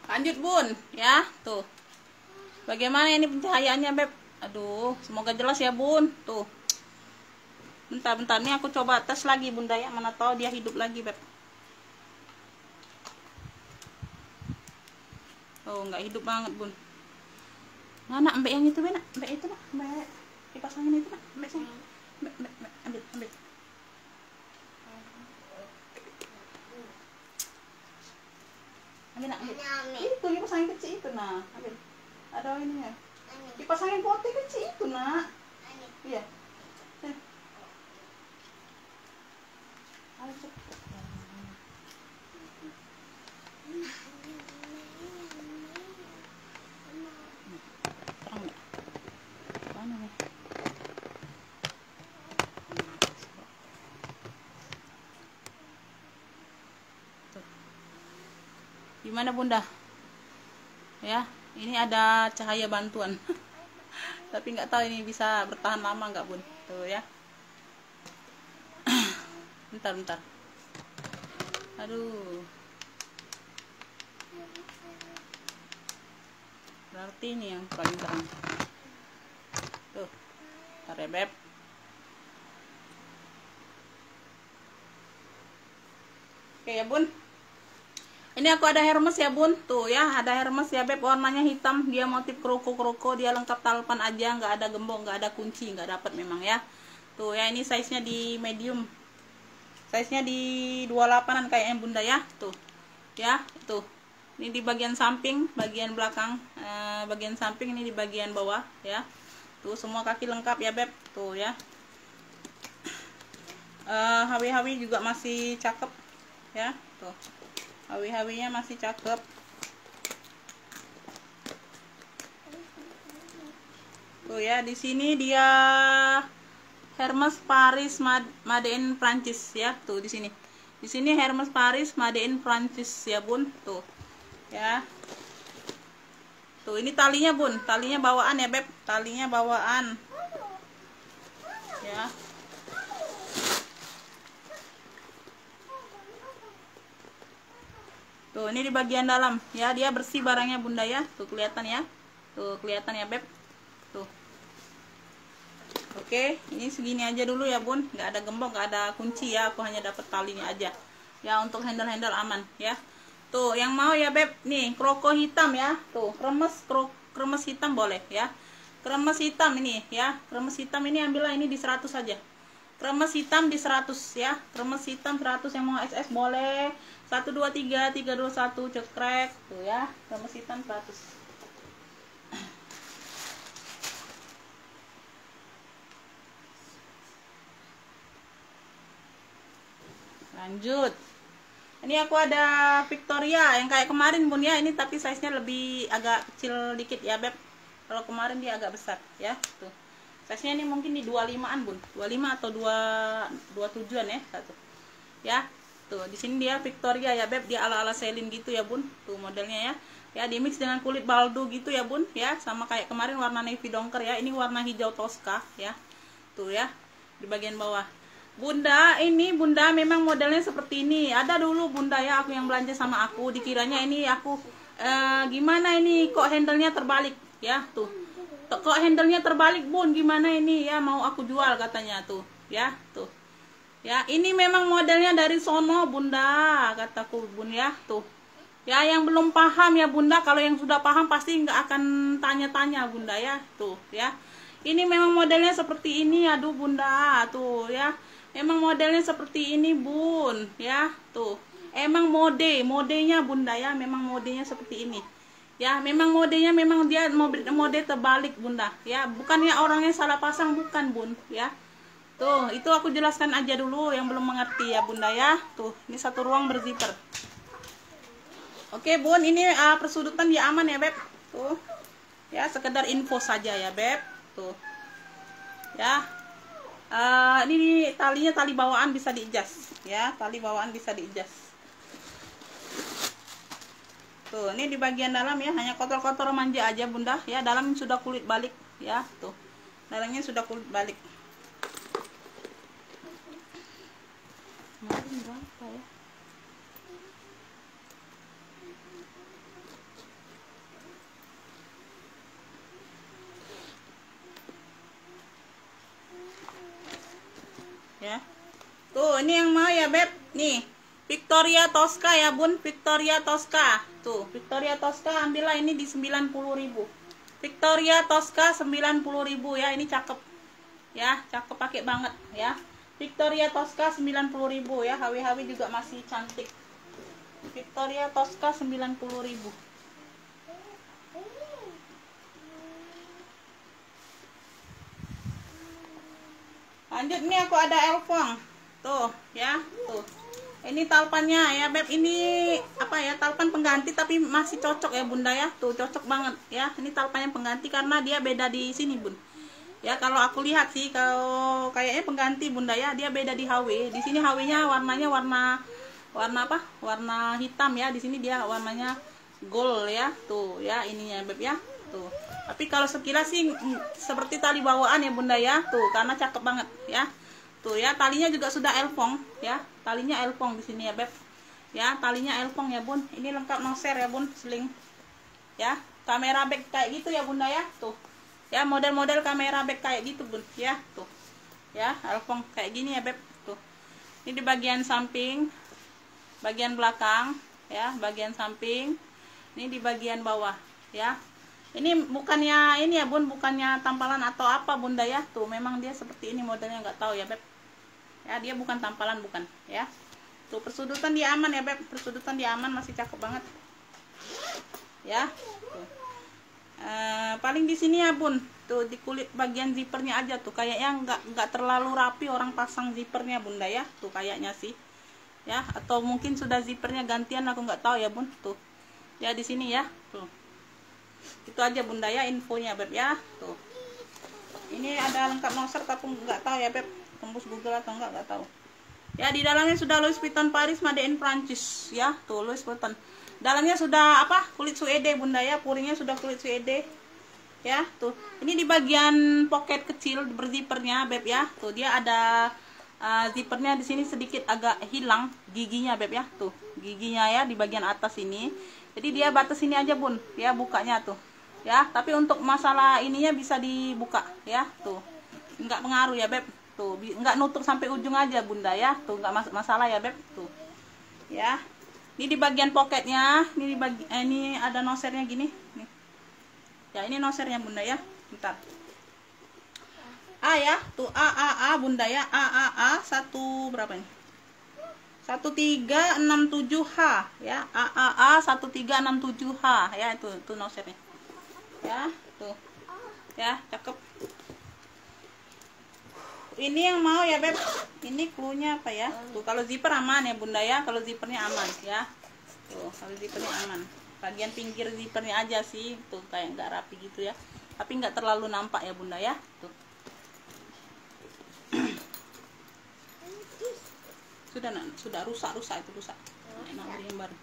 Lanjut bun ya. Tuh bagaimana ini pencahayaannya beb, aduh semoga jelas ya bun. Tuh bentar nih, aku coba tes lagi bunda ya, mana tahu dia hidup lagi beb. Oh nggak hidup banget bun. Mana ambek yang itu benak, ambek itu nak, ambek kipas angin itu nak, ambil sini. Ambil. Ambil nak, ambil. Itu kipas angin kecil itu nak, ambil. Ada ininya. Kipas angin putih kecil itu nak. Iya. Ayo cepet. Terang nggak? Mana nih? Tuh. Gimana bunda? Ya, ini ada cahaya bantuan. Tapi nggak tahu ini bisa bertahan lama nggak bun? Tuh ya. Bentar. Aduh. Berarti ini yang paling terang. Tuh. Bentar ya beb. Oke ya bun. Ini aku ada Hermes ya bun. Tuh ya, ada Hermes ya beb. Warnanya hitam. Dia motif kroko-kroko. Dia lengkap talepan aja. Nggak ada gembok, nggak ada kunci. Nggak dapat memang ya. Tuh ya, ini size-nya di medium. Size-nya di 28an kayaknya bunda ya. Tuh ya, tuh. Ini di bagian samping, bagian belakang, bagian samping, ini di bagian bawah ya. Tuh semua kaki lengkap ya beb. Tuh ya. Hawi-hawi juga masih cakep ya. Tuh. Hawi-hawinya masih cakep. Tuh ya, di sini dia Hermes Paris Made in Prancis ya. Tuh di sini. Di sini Hermes Paris Made in Prancis ya bun. Tuh. Ya. Tuh ini talinya bun. Talinya bawaan ya beb. Talinya bawaan. Ya. Tuh ini di bagian dalam ya. Dia bersih barangnya bunda ya. Tuh kelihatan ya. Tuh kelihatan ya beb. Tuh. Oke, ini segini aja dulu ya bun, nggak ada gembok, nggak ada kunci ya, aku hanya dapat talinya aja ya. Untuk handle aman ya. Tuh yang mau ya beb, nih kroko hitam ya. Tuh kremes hitam boleh ya. Kremes hitam ini ya, kremes hitam ini ambillah ini di 100 saja. Kremes hitam di 100 ya. Kremes hitam 100, yang mau SS boleh. 1 2 3 3 2 1 cekrek. Tuh ya, kremes hitam 100. Lanjut. Ini aku ada Victoria yang kayak kemarin bun ya. Ini tapi size-nya lebih agak kecil dikit ya beb. Kalau kemarin dia agak besar ya. Tuh. Size-nya ini mungkin di 25an bun. 25 atau 27an ya satu. Ya. Tuh, di sini dia Victoria ya beb. Dia ala-ala Celine gitu ya bun. Tuh modelnya ya. Ya di mix dengan kulit baldo gitu ya bun ya. Sama kayak kemarin warna navy donker ya. Ini warna hijau Tosca ya. Tuh ya. Di bagian bawah. Bunda, ini bunda memang modelnya seperti ini. Ada dulu bunda ya, aku yang belanja sama aku, dikiranya ini aku gimana ini kok handlenya terbalik ya. Tuh kok handlenya terbalik bun, gimana ini ya, mau aku jual katanya tuh ya. Tuh ya, ini memang modelnya dari sono bunda, kataku bun ya. Tuh ya, yang belum paham ya bunda, kalau yang sudah paham pasti nggak akan tanya-tanya bunda ya. Tuh ya, ini memang modelnya seperti ini. Aduh bunda, tuh ya, emang modelnya seperti ini bun ya. Tuh emang modenya bunda ya, memang modenya seperti ini ya. Memang modenya memang dia mode terbalik bunda ya, bukannya orangnya salah pasang, bukan bun ya. Tuh itu aku jelaskan aja dulu yang belum mengerti ya bunda ya. Tuh ini satu ruang berzipper. Oke bun, ini persudutan dia aman ya beb. Tuh ya, sekedar info saja ya beb. Tuh ya. Ini talinya tali bawaan bisa diijas ya, tali bawaan bisa diijas. Tuh ini di bagian dalam ya, hanya kotor-kotor manja aja bunda ya. Dalam sudah kulit balik ya. Tuh dalamnya sudah kulit balik. Kemarin berapa ya? Ya. Tuh ini yang mau ya beb. Nih Victoria Tosca ya bun, Victoria Tosca. Tuh Victoria Tosca ambillah ini di 90.000. Victoria Tosca 90.000 ya, ini cakep Ya, cakep pakai banget ya. Victoria Tosca 90.000 ya. HW-HW juga masih cantik. Victoria Tosca 90.000. Lanjut nih, aku ada elfong. Tuh, ya, tuh. Ini talpannya ya, Beb. Ini apa ya? Talpan pengganti tapi masih cocok ya, Bunda ya. Tuh, cocok banget ya. Ini talpannya pengganti karena dia beda di sini, Bun. Ya, kalau aku lihat sih kalau kayaknya pengganti, Bunda ya. Dia beda di HW. Di sini HW-nya warnanya warna apa? Warna hitam ya. Di sini dia warnanya gold ya. Tuh, ya ininya, Beb ya. Tuh. Tapi kalau sekilas sih seperti tali bawaan ya, Bunda ya. Tuh, karena cakep banget ya. Tuh ya, talinya juga sudah elfong ya. Talinya elfong di sini ya, Beb. Ya, talinya elfong ya, Bun. Ini lengkap noser ya, Bun, sling. Ya, kamera back kayak gitu ya, Bunda ya. Tuh. Ya, model-model kamera back kayak gitu, Bun. Ya, tuh. Ya, elfong kayak gini ya, Beb. Tuh. Ini di bagian samping, bagian belakang, ya, bagian samping. Ini di bagian bawah, ya. Ini bukannya ini ya, Bun, bukannya tampalan atau apa, Bunda ya. Tuh, memang dia seperti ini modelnya, nggak tahu ya, Beb. Ya, dia bukan tampalan, bukan ya. Tuh, persudutan dia aman ya, Beb. Persudutan dia aman, masih cakep banget. Ya. Tuh. Paling di sini ya, Bun. Tuh, di kulit bagian zippernya aja tuh kayaknya nggak terlalu rapi orang pasang zippernya, Bunda ya. Tuh kayaknya sih. Ya, atau mungkin sudah zippernya gantian, aku nggak tahu ya, Bun. Tuh. Ya, di sini ya. Tuh. Itu aja, Bunda ya, infonya, Beb ya. Tuh. Ini ada lengkap noser tapi nggak tahu ya, Beb. Tembus Google atau nggak tahu. Ya, di dalamnya sudah Louis Vuitton Paris made in Prancis ya. Tuh, Louis Vuitton. Dalamnya sudah apa? Kulit suede, Bunda ya. Puringnya sudah kulit suede. Ya, tuh. Ini di bagian pocket kecil berzippernya, Beb ya. Tuh, dia ada zippernya di sini sedikit agak hilang giginya, Beb ya. Tuh, giginya ya di bagian atas ini. Jadi dia batas ini aja, Bun. Ya, bukanya tuh. Ya, tapi untuk masalah ininya bisa dibuka ya. Tuh. Enggak pengaruh ya, Beb. Tuh, enggak nutup sampai ujung aja, Bunda ya. Tuh, enggak masalah ya, Beb. Tuh. Ya. Ini di bagian pocketnya, ini ini ada nosernya gini. Nih. Ya, ini nosernya, Bunda ya. Bentar. A ya, tuh A Bunda ya. A satu berapa ini? 1367H ya. A 1367H ya, itu nosernya. Ya, tuh. Ya, cakep. Ini yang mau ya, Beb. Ini cluenya apa ya? Tuh, kalau zipper aman ya, Bunda ya. Kalau zippernya aman ya. Tuh, kalau zippernya aman. Bagian pinggir zippernya aja sih, tuh kayak nggak rapi gitu ya. Tapi nggak terlalu nampak ya, Bunda ya. Tuh. sudah rusak itu rusak. Nah, yang baru.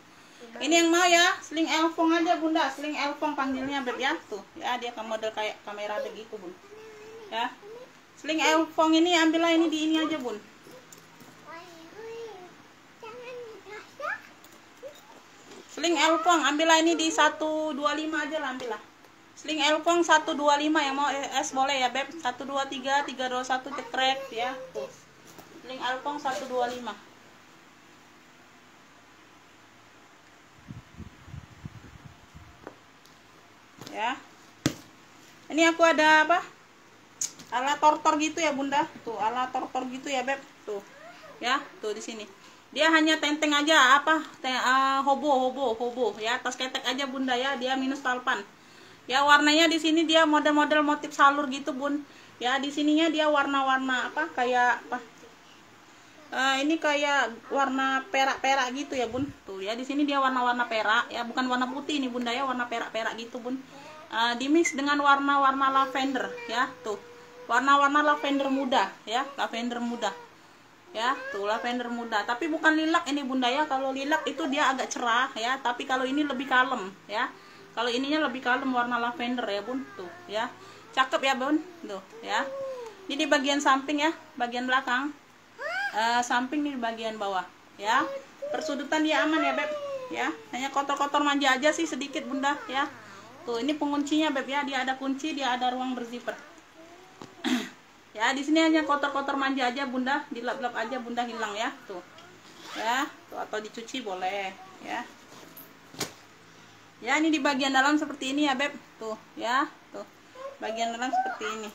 Ini yang mau ya, sling elfong aja, Bunda. Sling elfong panggilnya, Beb ya. Tuh, ya dia model kayak kamera begitu, Bun. Ya. Sling elfong ini ambillah ini di ini aja, Bun. Sling elfong ambillah ini di 125 aja lah, ambillah. Sling elfong 125 yang mau es boleh ya, Beb. 123 321 cekrek ya. Tuh. Sling elfong 125. Ya. Ini aku ada apa? Ala tortor gitu ya, Bunda. Tuh, ala tortor gitu ya, Beb. Tuh. Ya, tuh di sini. Dia hanya tenteng aja apa? Hobo ya. Tas ketek aja, Bunda ya. Dia minus talpan. Ya, warnanya di sini dia model-model motif salur gitu, Bun. Ya, di sininya dia warna-warna apa? Kayak apa? Ini kayak warna perak-perak gitu ya, Bun. Tuh ya, di sini dia warna-warna perak ya, bukan warna putih ini, Bunda ya, warna perak-perak gitu, Bun. Dimix dengan warna-warna lavender ya. Tuh. Warna-warna lavender muda ya, lavender muda. Ya, tuh lavender muda. Tapi bukan lilac ini, Bunda ya. Kalau lilac itu dia agak cerah ya, tapi kalau ini lebih kalem ya. Kalau ininya lebih kalem warna lavender ya, Bun. Tuh ya. Cakep ya, Bun. Tuh ya. Ini di bagian samping ya, bagian belakang. Samping di bagian bawah ya. Persudutan dia aman ya, Beb ya. Hanya kotor-kotor manja aja sih sedikit, Bunda ya. Tuh, ini penguncinya, Beb ya. Dia ada kunci, dia ada ruang berzipper. Ya, di sini hanya kotor-kotor manja aja, Bunda. Dilap-lap aja, Bunda, hilang ya. Tuh. Ya, tuh, atau dicuci boleh ya. Ya, ini di bagian dalam seperti ini ya, Beb. Tuh, ya. Tuh. Bagian dalam seperti ini.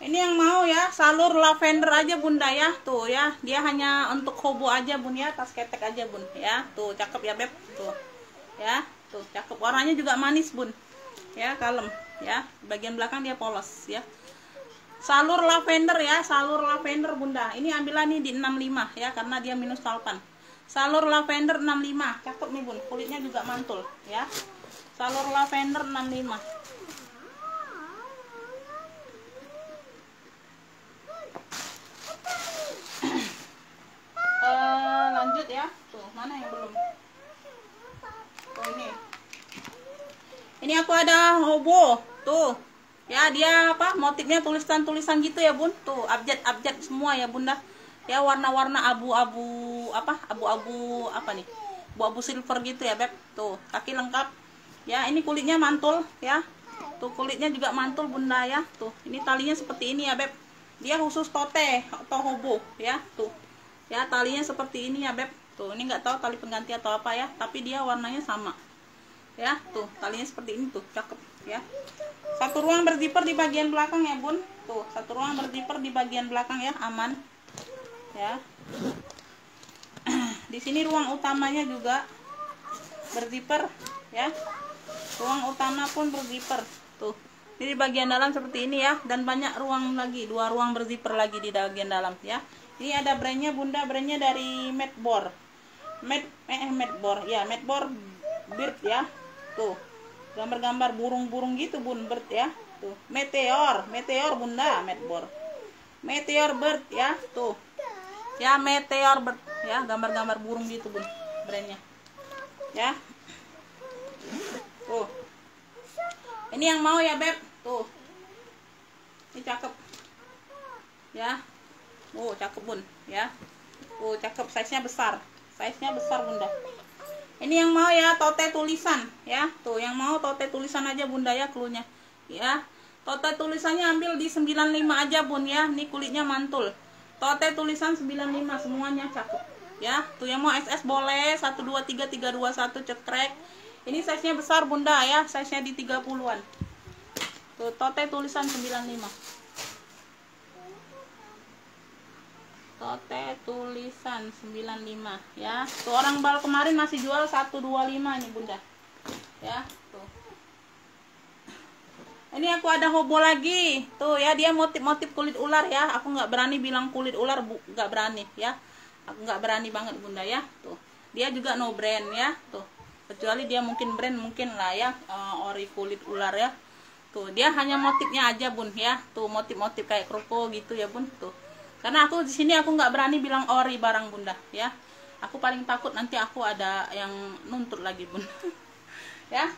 Ini yang mau ya salur lavender aja bunda ya, tuh ya, dia hanya untuk hobo aja bun ya, tas ketek aja bun ya, tuh cakep ya beb, tuh ya, tuh cakep, warnanya juga manis bun ya, kalem ya, bagian belakang dia polos ya. Salur lavender ya, salur lavender bunda, ini ambillah nih di 65 ya, karena dia minus talpan. Salur lavender 65, cakep nih bun, kulitnya juga mantul ya. Salur lavender 65. Lanjut ya, tuh mana yang belum? Oh ini aku ada hobo tuh ya, dia apa motifnya tulisan-tulisan gitu ya bun, tuh abjad semua ya bunda ya, warna-warna abu-abu abu-abu apa nih, abu-abu silver gitu ya beb, tuh kaki lengkap ya, ini kulitnya mantul ya, tuh kulitnya juga mantul bunda ya, tuh ini talinya seperti ini ya beb, dia khusus tote atau hobo ya, tuh ya talinya seperti ini ya beb, tuh ini nggak tahu tali pengganti atau apa ya, tapi dia warnanya sama ya, tuh talinya seperti ini tuh, cakep ya. Satu ruang berzipper di bagian belakang ya bun, tuh satu ruang berzipper di bagian belakang ya, aman ya. Di sini ruang utamanya juga berzipper ya, ruang utama pun berzipper tuh, ini di bagian dalam seperti ini ya, dan banyak ruang lagi, 2 ruang berzipper lagi di bagian dalam ya. Ini ada brandnya bunda, brandnya dari Medbor, Medbor ya, Medbor Bird ya, tuh gambar-gambar burung-burung gitu bun, bird ya, tuh meteor bunda, Medbor Meteor Bird ya, tuh ya, Meteor Bird ya, gambar-gambar burung gitu bun, brandnya ya, tuh ini yang mau ya beb, tuh ini cakep ya. Oh cakep bun ya, oh cakep, size nya besar bunda. Ini yang mau ya tote tulisan ya, tuh yang mau tote tulisan aja bunda ya, cluenya ya, tote tulisannya ambil di 95 aja bun ya, ini kulitnya mantul, tote tulisan 95 semuanya cakep ya, tuh yang mau SS boleh 123 321 cekrek, ini size nya besar bunda ya, size nya di 30-an, tuh tote tulisan 95, tote tulisan 95 ya, tuh orang bal kemarin masih jual 125 nih bunda ya, tuh ini aku ada hobo lagi tuh ya, dia motif-motif kulit ular ya, aku nggak berani bilang kulit ular nggak berani ya, aku nggak berani banget bunda ya, tuh dia juga no brand ya, tuh kecuali dia mungkin brand mungkin lah ya, ori kulit ular ya, tuh dia hanya motifnya aja bun ya, tuh motif-motif kayak kroko gitu ya bun, tuh karena aku di sini aku nggak berani bilang ori barang bunda ya, aku paling takut nanti aku ada yang nuntut lagi bun ya,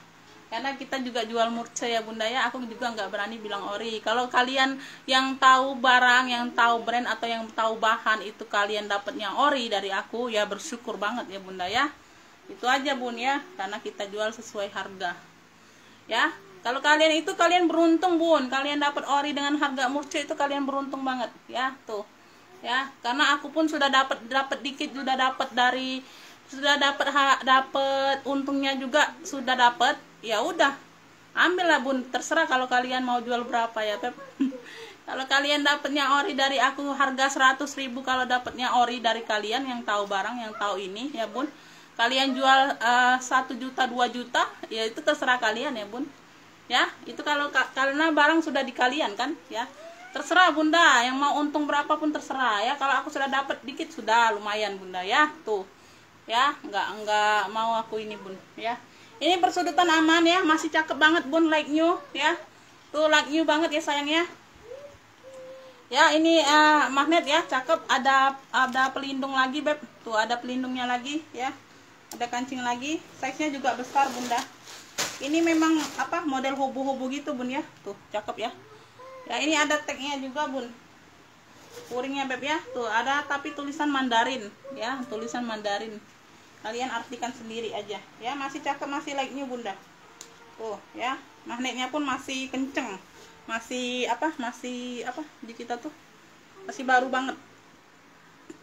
karena kita juga jual murce ya bunda ya, aku juga nggak berani bilang ori. Kalau kalian yang tahu barang, yang tahu brand atau yang tahu bahan itu kalian dapatnya ori dari aku ya, bersyukur banget ya bunda ya, itu aja bun ya, karena kita jual sesuai harga ya. Kalau kalian itu kalian beruntung bun, kalian dapat ori dengan harga murce itu kalian beruntung banget ya, tuh ya, karena aku pun sudah dapat dikit, sudah dapat untungnya juga sudah dapat, ya udah ambillah bun, terserah kalau kalian mau jual berapa ya Pep. Kalau kalian dapatnya ori dari aku harga 100.000, kalau dapatnya ori dari kalian yang tahu barang, yang tahu ini ya bun, kalian jual 1 juta 2 juta ya, itu terserah kalian ya bun ya, itu kalau karena barang sudah di kalian kan ya, terserah bunda, yang mau untung berapapun terserah ya. Kalau aku sudah dapat dikit sudah lumayan bunda ya, tuh ya, nggak mau aku ini bun ya. Ini persudutan aman ya, masih cakep banget bun, like new ya, tuh like new banget ya sayangnya ya. Ini magnet ya, cakep, ada pelindung lagi beb, tuh ada pelindungnya lagi ya, ada kancing lagi, size nya juga besar bunda. Ini memang apa, model hobo-hobo gitu bun ya, tuh cakep ya. Ya ini ada tagnya juga bun, puringnya beb ya, tuh ada tapi tulisan Mandarin ya, tulisan Mandarin, kalian artikan sendiri aja ya, masih cakep, masih like new bunda, tuh ya, magnetnya pun masih kenceng, masih apa di kita tuh masih baru banget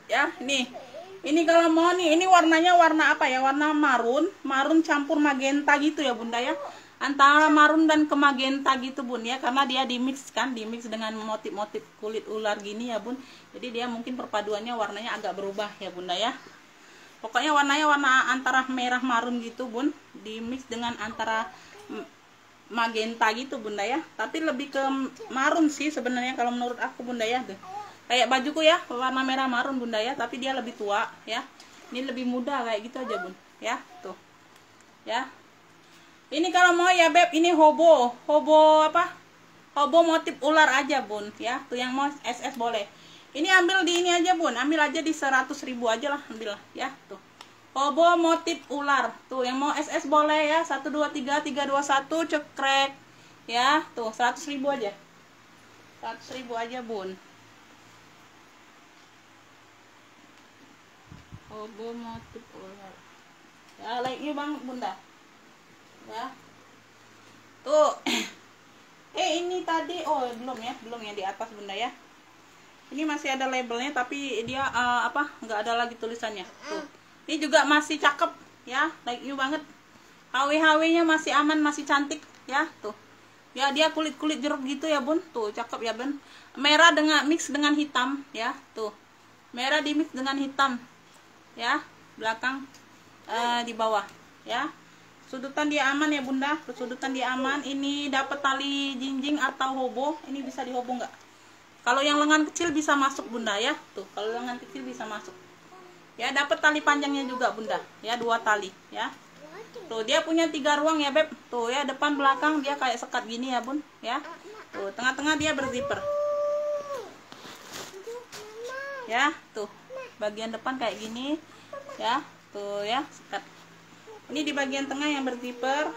ya. Ini kalau mau nih, ini warnanya warna apa ya, warna marun campur magenta gitu ya bunda ya, antara marun dan ke magenta gitu bun ya, karena dia dimix kan, dimix dengan motif-motif kulit ular gini ya bun. Jadi dia mungkin perpaduannya warnanya agak berubah ya bunda ya. Pokoknya warnanya warna antara merah marun gitu bun, dimix dengan antara magenta gitu bunda ya. Tapi lebih ke marun sih sebenarnya kalau menurut aku bunda ya. Tuh, kayak bajuku ya warna merah marun bunda ya, tapi dia lebih tua ya. Ini lebih muda kayak gitu aja bun ya. Tuh ya, ini kalau mau ya beb, ini hobo apa, hobo motif ular aja bun ya. Tuh yang mau SS boleh, ini ambil di ini aja bun, ambil aja di 100.000 aja lah, ambil ya. Tuh hobo motif ular, tuh yang mau SS boleh ya, 1 2 3 3 2 1 cekrek ya. Tuh 100.000 aja, 100.000 aja bun. Hobo motif ular ya, like-nya bang bunda ya. Tuh ini tadi belum ya, belum yang di atas bunda ya. Ini masih ada labelnya tapi dia apa, nggak ada lagi tulisannya. Tuh ini juga masih cakep ya, like you banget. HW nya masih aman, masih cantik ya. Tuh ya, dia kulit jeruk gitu ya bun. Tuh cakep ya bun, merah dengan mix dengan hitam ya. Tuh merah di mix dengan hitam ya, belakang di bawah ya. Sudutan dia aman ya bunda, sudutan dia aman. Ini dapat tali jinjing atau hobo, ini bisa dihobo nggak? Kalau yang lengan kecil bisa masuk bunda ya. Tuh kalau lengan kecil bisa masuk ya. Dapat tali panjangnya juga bunda ya, 2 tali ya. Tuh dia punya 3 ruang ya beb. Tuh ya, depan belakang dia kayak sekat gini ya bun ya. Tuh tengah-tengah dia berzipper ya. Tuh bagian depan kayak gini ya. Tuh ya, sekat. Ini di bagian tengah yang berzipper.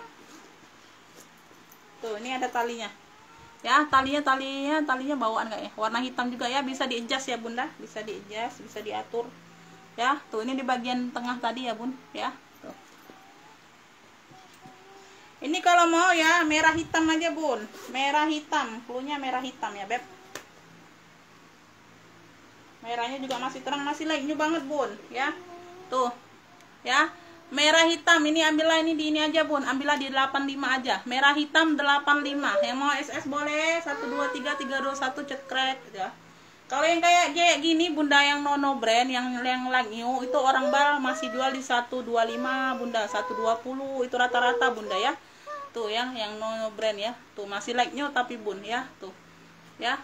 Tuh ini ada talinya ya, talinya bawaan kayak ya, warna hitam juga ya. Bisa di-adjust ya bunda, bisa di-adjust, bisa diatur ya. Tuh ini di bagian tengah tadi ya bun ya. Tuh ini kalau mau ya merah hitam aja bun, merah hitam, cluenya merah hitam ya beb. Merahnya juga masih terang, masih like banget bun ya. Tuh ya, merah hitam. Ini ambillah ini di ini aja bun, ambillah di 85 aja, merah hitam 85. Yang mau SS boleh, 1 2 3 3 2 1 cekrek ya. Kalau yang kayak gini bunda, yang nono brand, yang like new itu orang bal masih jual di 125 bunda, 120 itu rata-rata bunda ya. Tuh yang nono brand ya. Tuh masih like new tapi bun ya. Tuh ya,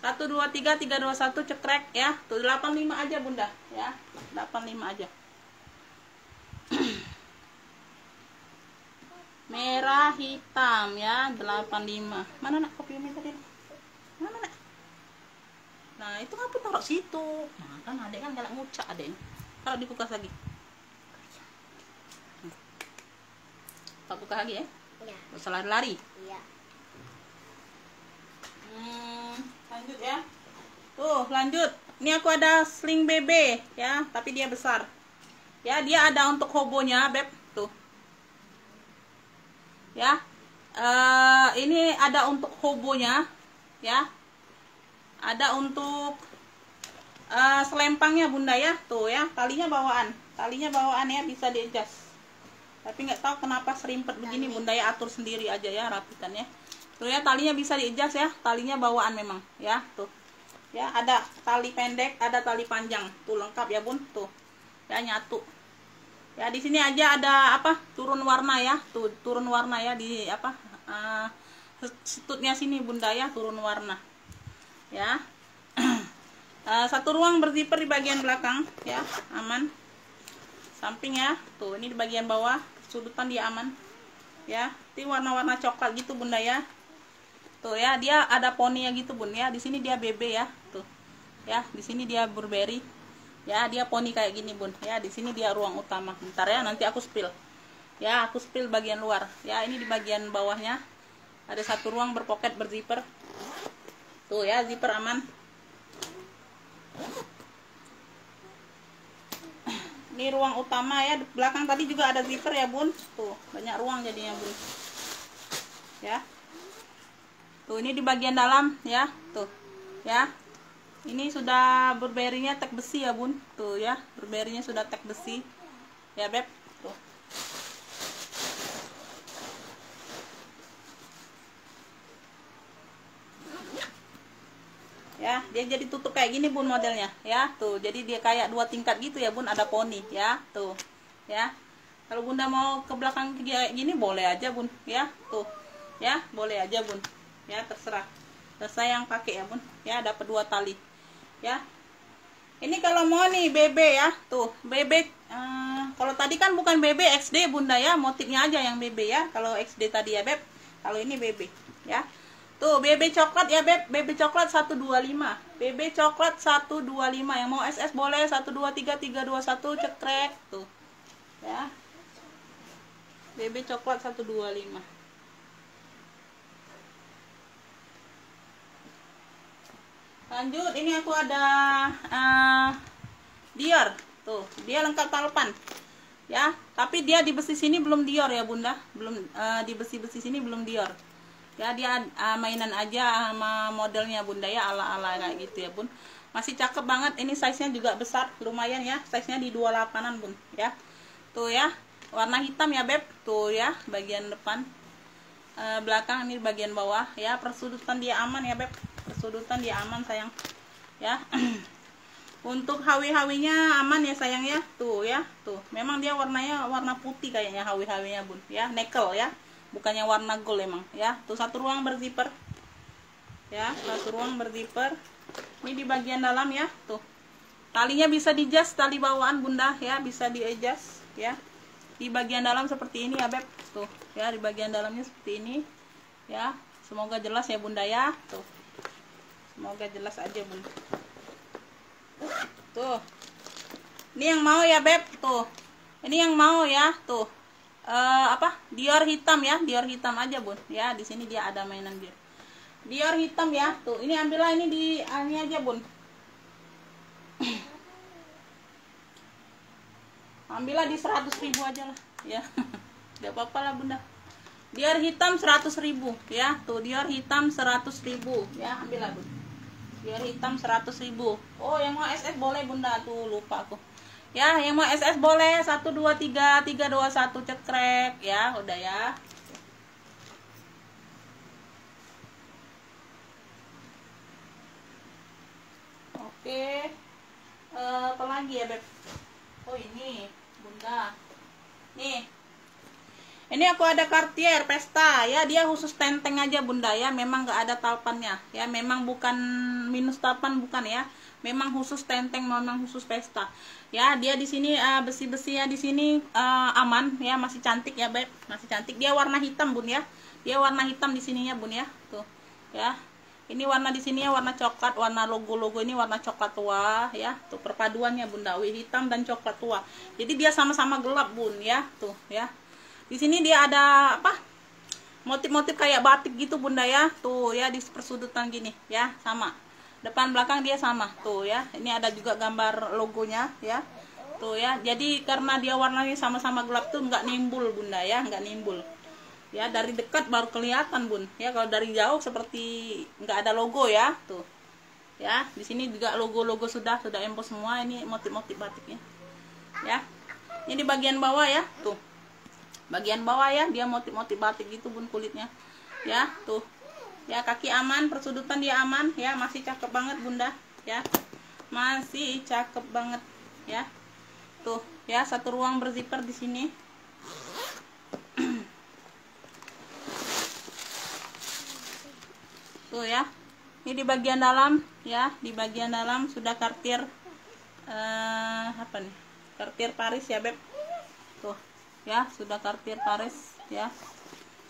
1 2 3 3 2 1 cekrek ya. Tuh 85 aja bunda ya, 85 aja. Merah hitam ya, 85. Mana nak kopiumnya tadi? Mana nak? Nah itu ngapa taruh situ? Nah kan adek kan galak ngucak adek. Taruh di kulkas lagi. Tak buka lagi ya? Ya. Usah lari-lari. Iya. Lanjut ya. Tuh lanjut. Ini aku ada sling BB ya, tapi dia besar. Ya dia ada untuk hobonya beb. Tuh ya, ini ada untuk hobonya ya, ada untuk selempangnya bunda ya. Tuh ya, talinya bawaan ya, bisa di adjust. Tapi nggak tahu kenapa serimpet begini bunda ya, atur sendiri aja ya, rapikan ya. Tuh ya, talinya bisa di adjust ya, talinya bawaan memang ya. Tuh ya, ada tali pendek, ada tali panjang, tuh lengkap ya bun. Tuh ya, nyatu ya. Di sini aja ada apa, turun warna ya. Tuh turun warna ya, di apa, setutnya sini bunda ya, turun warna ya. Satu ruang berzipper di bagian belakang ya, aman. Samping ya. Tuh ini di bagian bawah, sudutan dia aman ya. Ini warna-warna coklat gitu bunda ya. Tuh ya, dia ada poninya gitu bun ya. Di sini dia BB ya. Tuh ya, di sini dia Burberry ya, dia poni kayak gini bun ya. Di sini dia ruang utama. Bentar ya, nanti aku spill ya, aku spill bagian luar ya. Ini di bagian bawahnya ada satu ruang berpoket berzipper. Tuh ya, zipper aman. Ini ruang utama ya, belakang tadi juga ada zipper ya bun. Tuh banyak ruang jadinya bun ya. Tuh ini di bagian dalam ya. Tuh ya, ini sudah Burberry-nya tag besi ya bun. Tuh ya, Burberry-nya sudah tag besi ya beb. Tuh ya. Dia jadi tutup kayak gini bun modelnya ya, tuh. Jadi dia kayak 2 tingkat gitu ya bun, ada poni ya, tuh ya. Kalau bunda mau ke belakang kayak gini boleh aja bun ya, tuh ya, boleh aja bun ya, terserah saya yang pakai ya bun ya, dapat 2 tali ya. Ini kalau mau nih BB ya, tuh BB. Kalau tadi kan bukan BB, XD bunda ya, motifnya aja yang BB ya. Kalau XD tadi ya beb, kalau ini BB ya. Tuh BB coklat ya beb, BB coklat 125, BB coklat 125. Yang mau SS boleh 123 321 cekrek tuh ya. BB coklat 125. Lanjut, ini aku ada Dior. Tuh, dia lengkap talpan. Ya, tapi dia di besi sini belum Dior ya, Bunda. Belum di besi-besi sini belum Dior. Ya, dia mainan aja sama modelnya Bunda ya, ala-ala kayak gitu ya, Bun. Masih cakep banget. Ini size-nya juga besar, lumayan ya. Size-nya di 28-an, Bun, ya. Tuh ya, warna hitam ya, Beb. Tuh ya, bagian depan. Belakang ini bagian bawah ya. Persudutan dia aman ya, Beb. Persudutan dia aman sayang ya. Untuk hawi-hawinya aman ya sayang ya, tuh ya, tuh memang dia warnanya warna putih kayaknya hawi-hawinya bun ya, nickel ya, bukannya warna gold emang ya. Tuh satu ruang berzipper ya, satu ruang berzipper. Ini di bagian dalam ya, tuh talinya bisa di adjust, tali bawaan bunda ya, bisa di adjust ya. Di bagian dalam seperti ini ya beb, tuh ya, di bagian dalamnya seperti ini ya. Semoga jelas ya bunda ya, tuh semoga jelas aja bun. Tuh ini yang mau ya beb, tuh ini yang mau ya, tuh apa Dior hitam ya, Dior hitam aja bun ya. Di sini dia ada mainan Dior hitam ya, tuh ini ambillah ini di ini aja bun. Ambillah di 100.000 aja lah ya. Gak apa-apa lah bunda. Dior hitam 100.000 ya, tuh Dior hitam 100.000 ya, ambillah bun. Dior hitam 100.000. Oh yang mau SS boleh bunda, tuh lupa aku ya. Yang mau SS boleh 123 321 cekrek ya, udah ya. Oke, apa lagi ya beb? Oh ini bunda nih, ini aku ada Cartier Pesta ya, dia khusus tenteng aja bunda ya, memang gak ada talpannya ya, memang bukan minus talpan bukan ya, memang khusus tenteng, memang khusus Pesta ya. Dia di sini besi-besi ya, di sini aman ya, masih cantik ya beb, masih cantik. Dia warna hitam bun ya, dia warna hitam di sininya bun ya, tuh ya. Ini warna di sini ya warna coklat, warna logo-logo ini warna coklat tua ya, tuh perpaduannya bunda, hitam dan coklat tua. Jadi dia sama-sama gelap bun ya, tuh ya. Di sini dia ada apa? Motif-motif kayak batik gitu bunda ya, tuh ya, di persudutan gini ya, sama. Depan belakang dia sama, tuh ya. Ini ada juga gambar logonya ya, tuh ya. Jadi karena dia warnanya sama-sama gelap tuh nggak nimbul bunda ya, nggak nimbul. Ya dari dekat baru kelihatan bun ya, kalau dari jauh seperti nggak ada logo ya, tuh ya. Di sini juga logo-logo sudah emboss semua. Ini motif-motif batiknya ya. Ini di bagian bawah ya, tuh bagian bawah ya, dia motif-motif batik gitu bun kulitnya ya, tuh ya. Kaki aman, persudutan dia aman ya, masih cakep banget bunda ya, masih cakep banget ya. Tuh ya, satu ruang berzipper di sini. Tuh ya, ini di bagian dalam ya, di bagian dalam sudah Cartier apa nih, Cartier Paris ya beb, tuh ya, sudah Cartier Paris ya,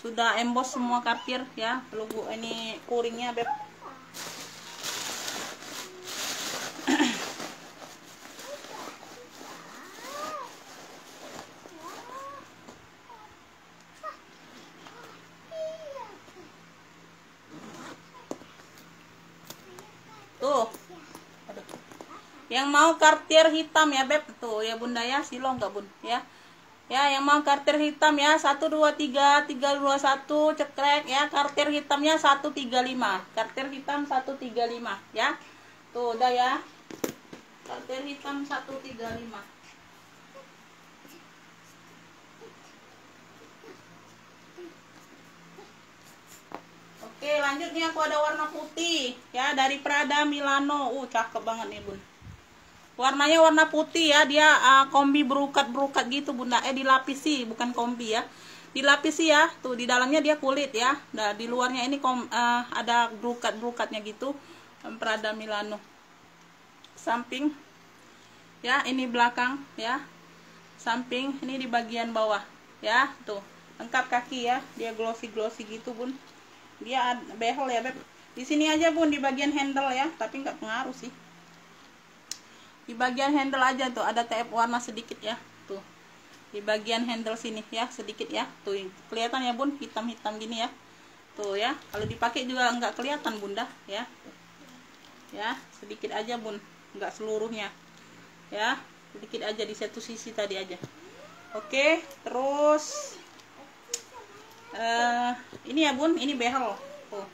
sudah emboss semua Cartier ya, logo ini kuringnya beb. Tuh, aduh. Yang mau Cartier hitam ya beb, tuh ya bunda ya, silo nggak bun ya. Ya yang mau Cartier hitam ya, 123 321 cekrek ya. Cartier hitamnya 135, Cartier hitam 135 ya. Tuh udah ya, Cartier hitam 135. Oke, lanjut nih aku ada warna putih ya, dari Prada Milano. Cakep banget nih bun. Warnanya warna putih ya, dia kombi berukat-berukat gitu bunda. Dilapisi, bukan kombi ya, dilapisi ya. Tuh di dalamnya dia kulit ya. Nah di luarnya ini ada berukat-berukatnya gitu. Prada Milano. Samping ya, ini belakang ya. Samping ini di bagian bawah ya. Tuh lengkap kaki ya, dia glossy gitu bun. Dia behel ya beb. Di sini aja bun, di bagian handle ya, tapi nggak pengaruh sih. Di bagian handle aja tuh ada TF warna sedikit ya. Tuh di bagian handle sini ya, sedikit ya. Tuh kelihatan ya bun, hitam-hitam gini ya. Tuh ya, kalau dipakai juga nggak kelihatan bunda ya. Ya sedikit aja bun, nggak seluruhnya ya, sedikit aja di satu sisi tadi aja. Oke, terus ini ya bun, ini behel tuh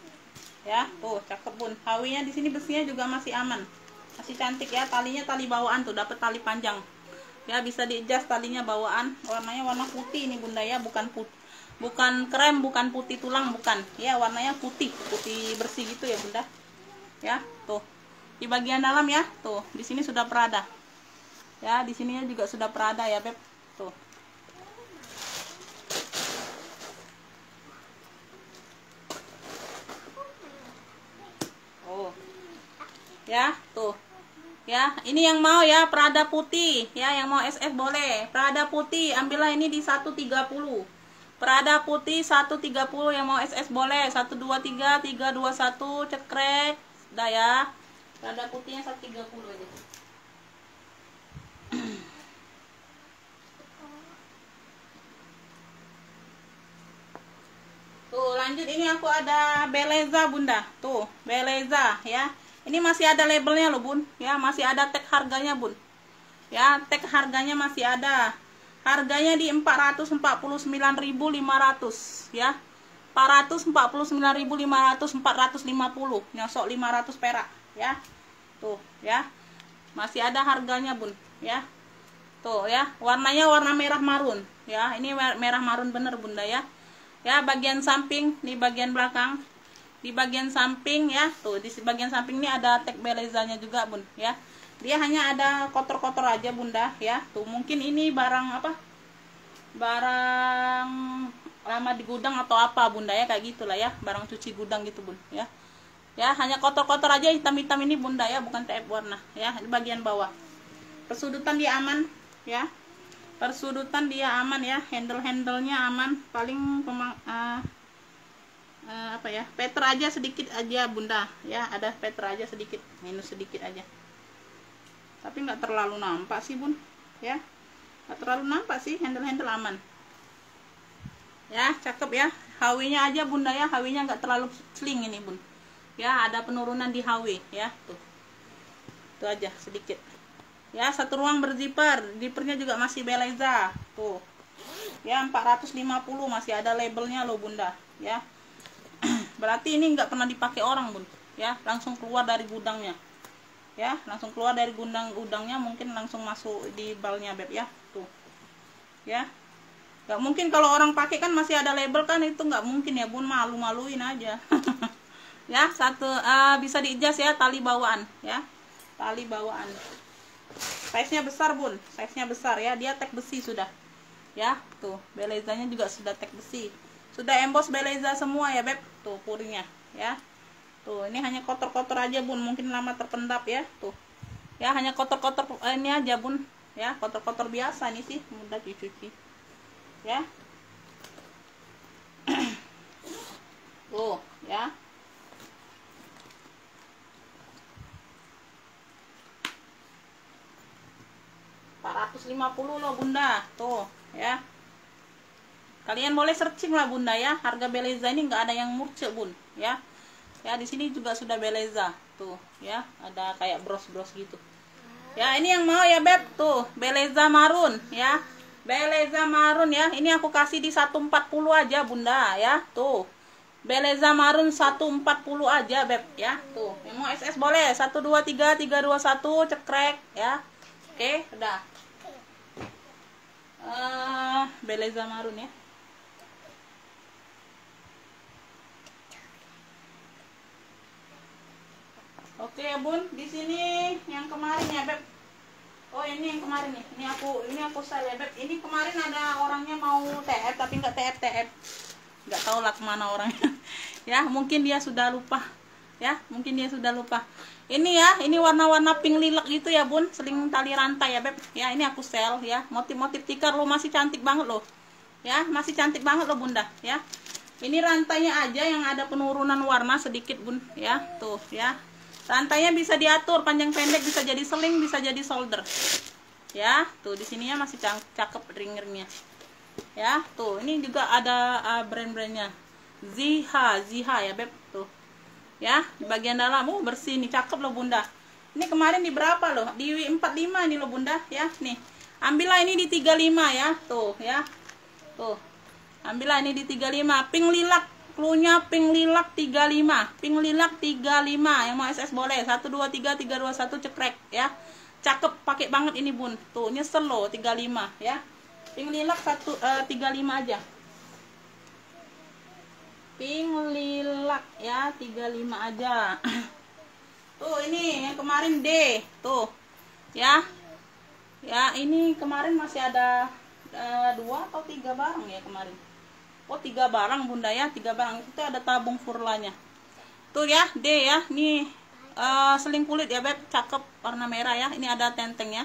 ya. Tuh cakep bun. Hawinya di sini besinya juga masih aman, masih cantik ya. Talinya tali bawaan tuh, dapat tali panjang ya, bisa di-adjust talinya bawaan. Warnanya warna putih ini bunda ya, bukan krem, bukan putih tulang, bukan ya. Warnanya putih bersih gitu ya bunda ya. Tuh di bagian dalam ya, tuh di sini sudah Prada ya, di sininya juga sudah Prada ya beb. Tuh ya. Tuh ya, ini yang mau ya Prada putih ya, yang mau SS boleh. Prada putih ambillah ini di 130. Prada putih 130, yang mau SS boleh. 123 321 cekrek dah ya. Prada putihnya 130 aja. Tuh lanjut, ini aku ada Beleza bunda. Tuh Beleza ya, ini masih ada labelnya loh bun ya, masih ada tag harganya bun ya. Tag harganya masih ada, harganya di 449.500 ya. 449.500, 450 nyosok 500 perak ya. Tuh ya, masih ada harganya bun ya. Tuh ya, warnanya warna merah marun ya, ini merah marun bener bunda ya. Ya bagian samping, di bagian belakang, di bagian samping ya. Tuh di bagian samping ini ada tag Belezanya juga bun ya. Dia hanya ada kotor-kotor aja bunda ya. Tuh mungkin ini barang apa, barang lama di gudang atau apa bunda ya, kayak gitulah ya, barang cuci gudang gitu bun ya. Ya hanya kotor-kotor aja, hitam-hitam ini bunda ya, bukan TF warna ya. Di bagian bawah persudutan dia aman ya, persudutan dia aman ya, handle-handlenya aman. Paling apa ya, peter aja sedikit aja bunda ya, ada peter aja sedikit, minus sedikit aja, tapi nggak terlalu nampak sih bun ya, nggak terlalu nampak sih, handle-handle aman ya. Cakep ya, hawinya aja bunda ya, hawinya nggak terlalu sling ini bun ya, ada penurunan di hawi ya. Tuh itu aja sedikit ya. Satu ruang berzipper, zippernya juga masih Beleza tuh ya. 450 masih ada labelnya loh bunda ya. Berarti ini nggak pernah dipakai orang bun ya, langsung keluar dari gudangnya ya, langsung keluar dari gudangnya, mungkin langsung masuk di balnya beb ya. Tuh ya, nggak mungkin kalau orang pakai kan masih ada label kan, itu nggak mungkin ya bun, malu-maluin aja. Ya satu bisa di-adjust ya, tali bawaan ya, tali bawaan. Size nya besar bun, size nya besar ya, dia tag besi sudah ya. Tuh Belezanya juga sudah tag besi, sudah emboss Beleza semua ya beb. Tuh puringnya ya. Tuh ini hanya kotor-kotor aja bun, mungkin lama terpendap ya. Tuh ya, hanya kotor-kotor ini aja bun ya, kotor-kotor biasa nih sih, mudah dicuci ya. Tuh ya, 450 loh bunda. Tuh ya, kalian boleh searching lah bunda ya, harga Beleza ini nggak ada yang murce bun ya. Ya di sini juga sudah Beleza tuh ya, ada kayak bros-bros gitu ya. Ini yang mau ya beb, tuh Beleza marun ya, Beleza marun ya. Ini aku kasih di 140 aja bunda ya. Tuh Beleza marun 140 aja beb ya. Tuh yang mau SS boleh, 123 321 cekrek ya. Oke udah. Beleza marun ya. Oke ya bun, di sini yang kemarin ya beb. Oh ini yang kemarin nih, ini aku sel ya beb. Ini kemarin ada orangnya mau TF tapi nggak TF, nggak tahu lah kemana orangnya. Ya mungkin dia sudah lupa, ya mungkin dia sudah lupa. Ini ya, ini warna-warna pink lilac gitu ya bun, seling tali rantai ya beb. Ya ini aku sel ya, motif-motif tikar lo masih cantik banget loh. Ya masih cantik banget loh bunda ya. Ini rantainya aja yang ada penurunan warna sedikit bun ya, tuh ya. Rantainya bisa diatur panjang pendek, bisa jadi seling, bisa jadi solder. Ya, tuh di sininya masih cakep ring-ringnya. Ya, tuh ini juga ada brand-brandnya. Ziha ya beb tuh. Ya, di bagian dalam bersih nih, cakep loh bunda. Ini kemarin di berapa loh? Di 45 nih loh bunda ya. Nih. Ambillah ini di 35 ya, tuh ya. Tuh. Ambillah ini di 35, pink lilac. Cluenya pink lilac 35, pink lilac 35. Yang mau SS boleh. 1 2 3 3 2 1 cekrek ya. Cakep, pakai banget ini bun. Tuh, nyesel loh 35 ya. Pink lilac 35 aja. Pink lilac ya, 35 aja. Tuh, ini yang kemarin D. Tuh. Ya. Ya, ini kemarin masih ada 2 atau 3 barang ya kemarin. Oh 3 barang bunda ya, 3 barang itu ada tabung furlanya. Tuh ya, D ya, nih seling kulit ya beb, cakep warna merah ya. Ini ada tenteng ya.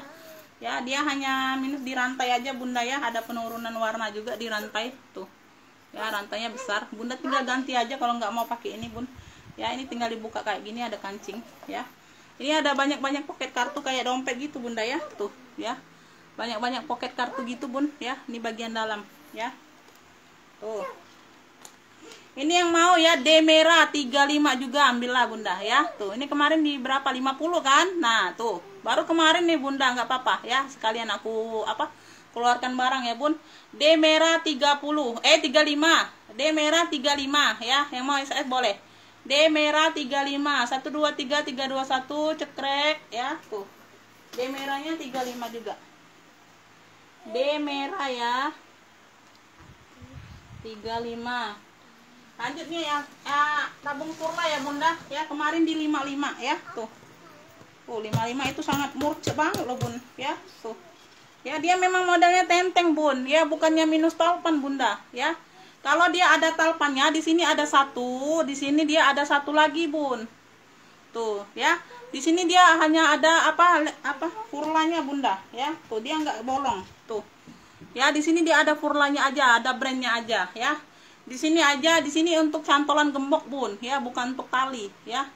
Ya dia hanya minus di rantai aja bunda ya, ada penurunan warna juga di rantai tuh. Ya rantainya besar, bunda tinggal ganti aja kalau nggak mau pakai ini bun. Ya ini tinggal dibuka kayak gini, ada kancing ya. Ini ada banyak-banyak poket kartu kayak dompet gitu bunda ya, tuh ya. Banyak-banyak poket kartu gitu bun ya, ini bagian dalam ya. Tuh. Ini yang mau ya D merah 35 juga ambillah bunda ya. Tuh, ini kemarin di berapa? 50 kan? Nah, tuh. Baru kemarin nih bunda, nggak apa-apa ya. Sekalian aku keluarkan barang ya, Bun. D merah 30. 35. D merah 35 ya. Yang mau SS boleh. D merah 35. 1 2 3 3 2 1 cekrek ya. Tuh. D merahnya 35 juga. D merah ya. 35. Lanjutnya ya, tabung purla ya bunda ya, kemarin di 55 ya tuh. 55 itu sangat murce banget loh bun ya tuh. Ya dia memang modalnya tenteng bun ya, bukannya minus talpan bunda ya. Kalau dia ada talpannya di sini ada satu, di sini dia ada satu lagi bun. Tuh ya. Di sini dia hanya ada purlanya bunda ya. Tuh dia nggak bolong tuh. Ya, di sini dia ada furlanya aja, ada brandnya aja ya. Di sini aja, di sini untuk cantolan gembok bun, ya bukan untuk tali ya,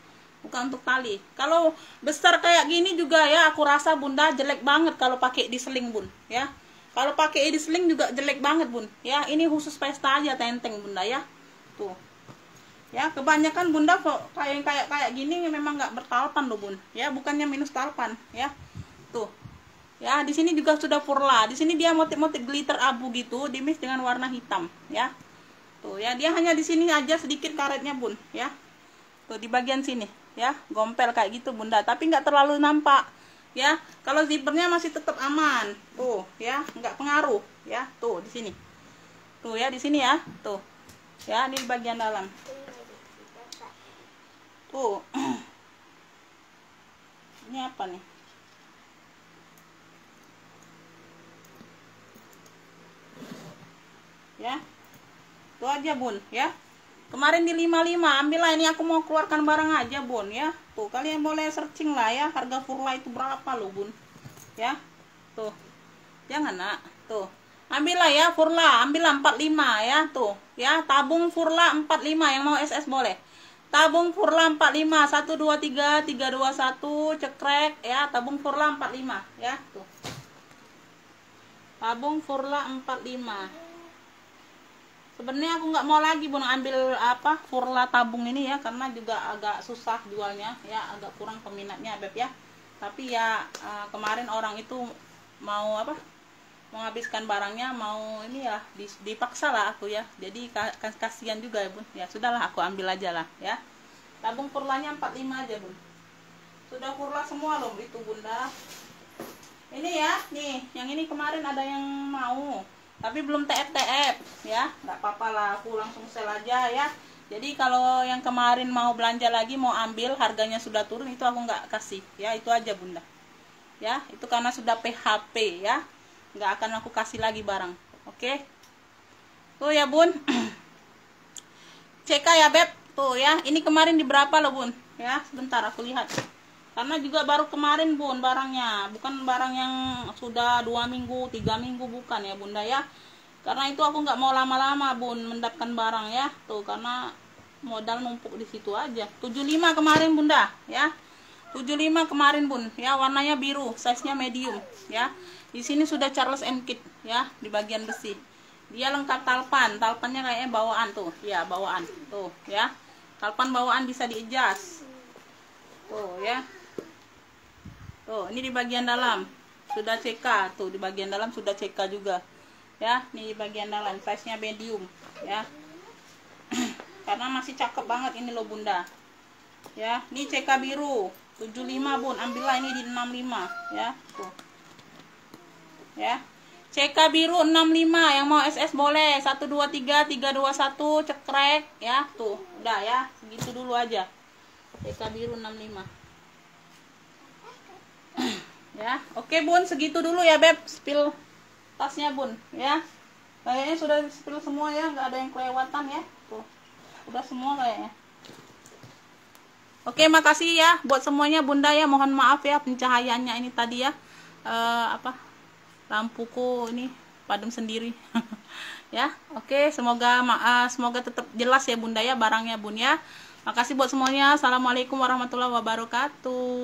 bukan untuk tali. Kalau besar kayak gini juga ya, aku rasa bunda jelek banget kalau pakai di seling bun, ya. Kalau pakai di seling juga jelek banget bun, ya. Ini khusus pesta aja tenteng bunda ya, tuh. Ya kebanyakan bunda kayak gini memang nggak bertalpan loh bun, ya bukannya minus talpan ya, tuh. Ya, di sini juga sudah purla. Di sini dia motif-motif glitter abu gitu, dimix dengan warna hitam, ya. Tuh, ya, dia hanya di sini aja sedikit karetnya, Bun, ya. Tuh di bagian sini, ya, gompel kayak gitu, Bunda, tapi nggak terlalu nampak, ya. Kalau zippernya masih tetap aman. Tuh, ya, nggak pengaruh, ya. Tuh, di sini. Tuh, ya, di sini ya. Tuh. Ya, ini di bagian dalam. Tuh. Ini apa nih? Ya, itu aja bun ya. Kemarin di 55, ambillah, ini aku mau keluarkan barang aja bun ya. Tuh kalian boleh searching lah ya, harga furla itu berapa loh bun ya. Tuh jangan nak, tuh ambillah ya furla, ambillah 45 ya. Tuh ya, tabung furla 45, yang mau SS boleh. Tabung furla 45, 1 2 3 3 2 1 cekrek ya. Tabung furla 45 ya. Tuh tabung furla 45. Sebenarnya aku nggak mau lagi bun ambil furla tabung ini ya, karena juga agak susah jualnya ya, agak kurang peminatnya beb ya. Tapi ya kemarin orang itu mau menghabiskan barangnya, mau ini ya, dipaksa lah aku ya. Jadi kasihan juga ya bun. Ya sudahlah, aku ambil aja lah ya. Tabung furlanya 45 aja bun. Sudah furla semua loh itu bunda. Ini ya, nih yang ini kemarin ada yang mau, tapi belum TF ya, nggak apa-apa lah, aku langsung sel aja ya. Jadi kalau yang kemarin mau belanja lagi, mau ambil, harganya sudah turun, itu aku nggak kasih. Ya, itu aja Bunda. Ya, itu karena sudah PHP ya. Nggak akan aku kasih lagi barang. Oke. Tuh ya Bun. CK ya Beb. Tuh ya, ini kemarin di berapa loh Bun? Ya, sebentar aku lihat. Karena juga baru kemarin Bun barangnya. Bukan barang yang sudah 2 minggu, 3 minggu, bukan ya Bunda ya. Karena itu aku nggak mau lama-lama Bun mendapatkan barang ya. Tuh, karena modal numpuk di situ aja. 75 kemarin Bunda ya. 75 kemarin Bun ya, warnanya biru, size-nya medium ya. Di sini sudah Charles & Kit ya, di bagian besi. Dia lengkap talpan, talpannya kayaknya bawaan tuh. Ya, bawaan. Tuh ya. Talpan bawaan bisa di-adjust. Tuh ya. Tuh, ini di bagian dalam sudah CK, tuh di bagian dalam sudah CK juga. Ya, ini di bagian dalam size-nya medium ya. Karena masih cakep banget ini loh Bunda. Ya, ini CK biru 75 Bun, ambillah ini di 65 ya. Tuh. Ya. CK biru 65, yang mau SS boleh 123 321 cekrek ya. Tuh, udah ya, segitu dulu aja. CK biru 65. Ya, oke Bun, segitu dulu ya Beb, spill tasnya Bun ya. Kayaknya sudah spill semua ya, nggak ada yang kelewatan ya. Tuh. Udah semua kayaknya. Oke, makasih ya buat semuanya Bunda ya. Mohon maaf ya pencahayaannya ini tadi ya. Lampuku ini padam sendiri. Ya. Oke, semoga tetap jelas ya Bunda ya barangnya Bun ya. Makasih buat semuanya. Assalamualaikum warahmatullahi wabarakatuh.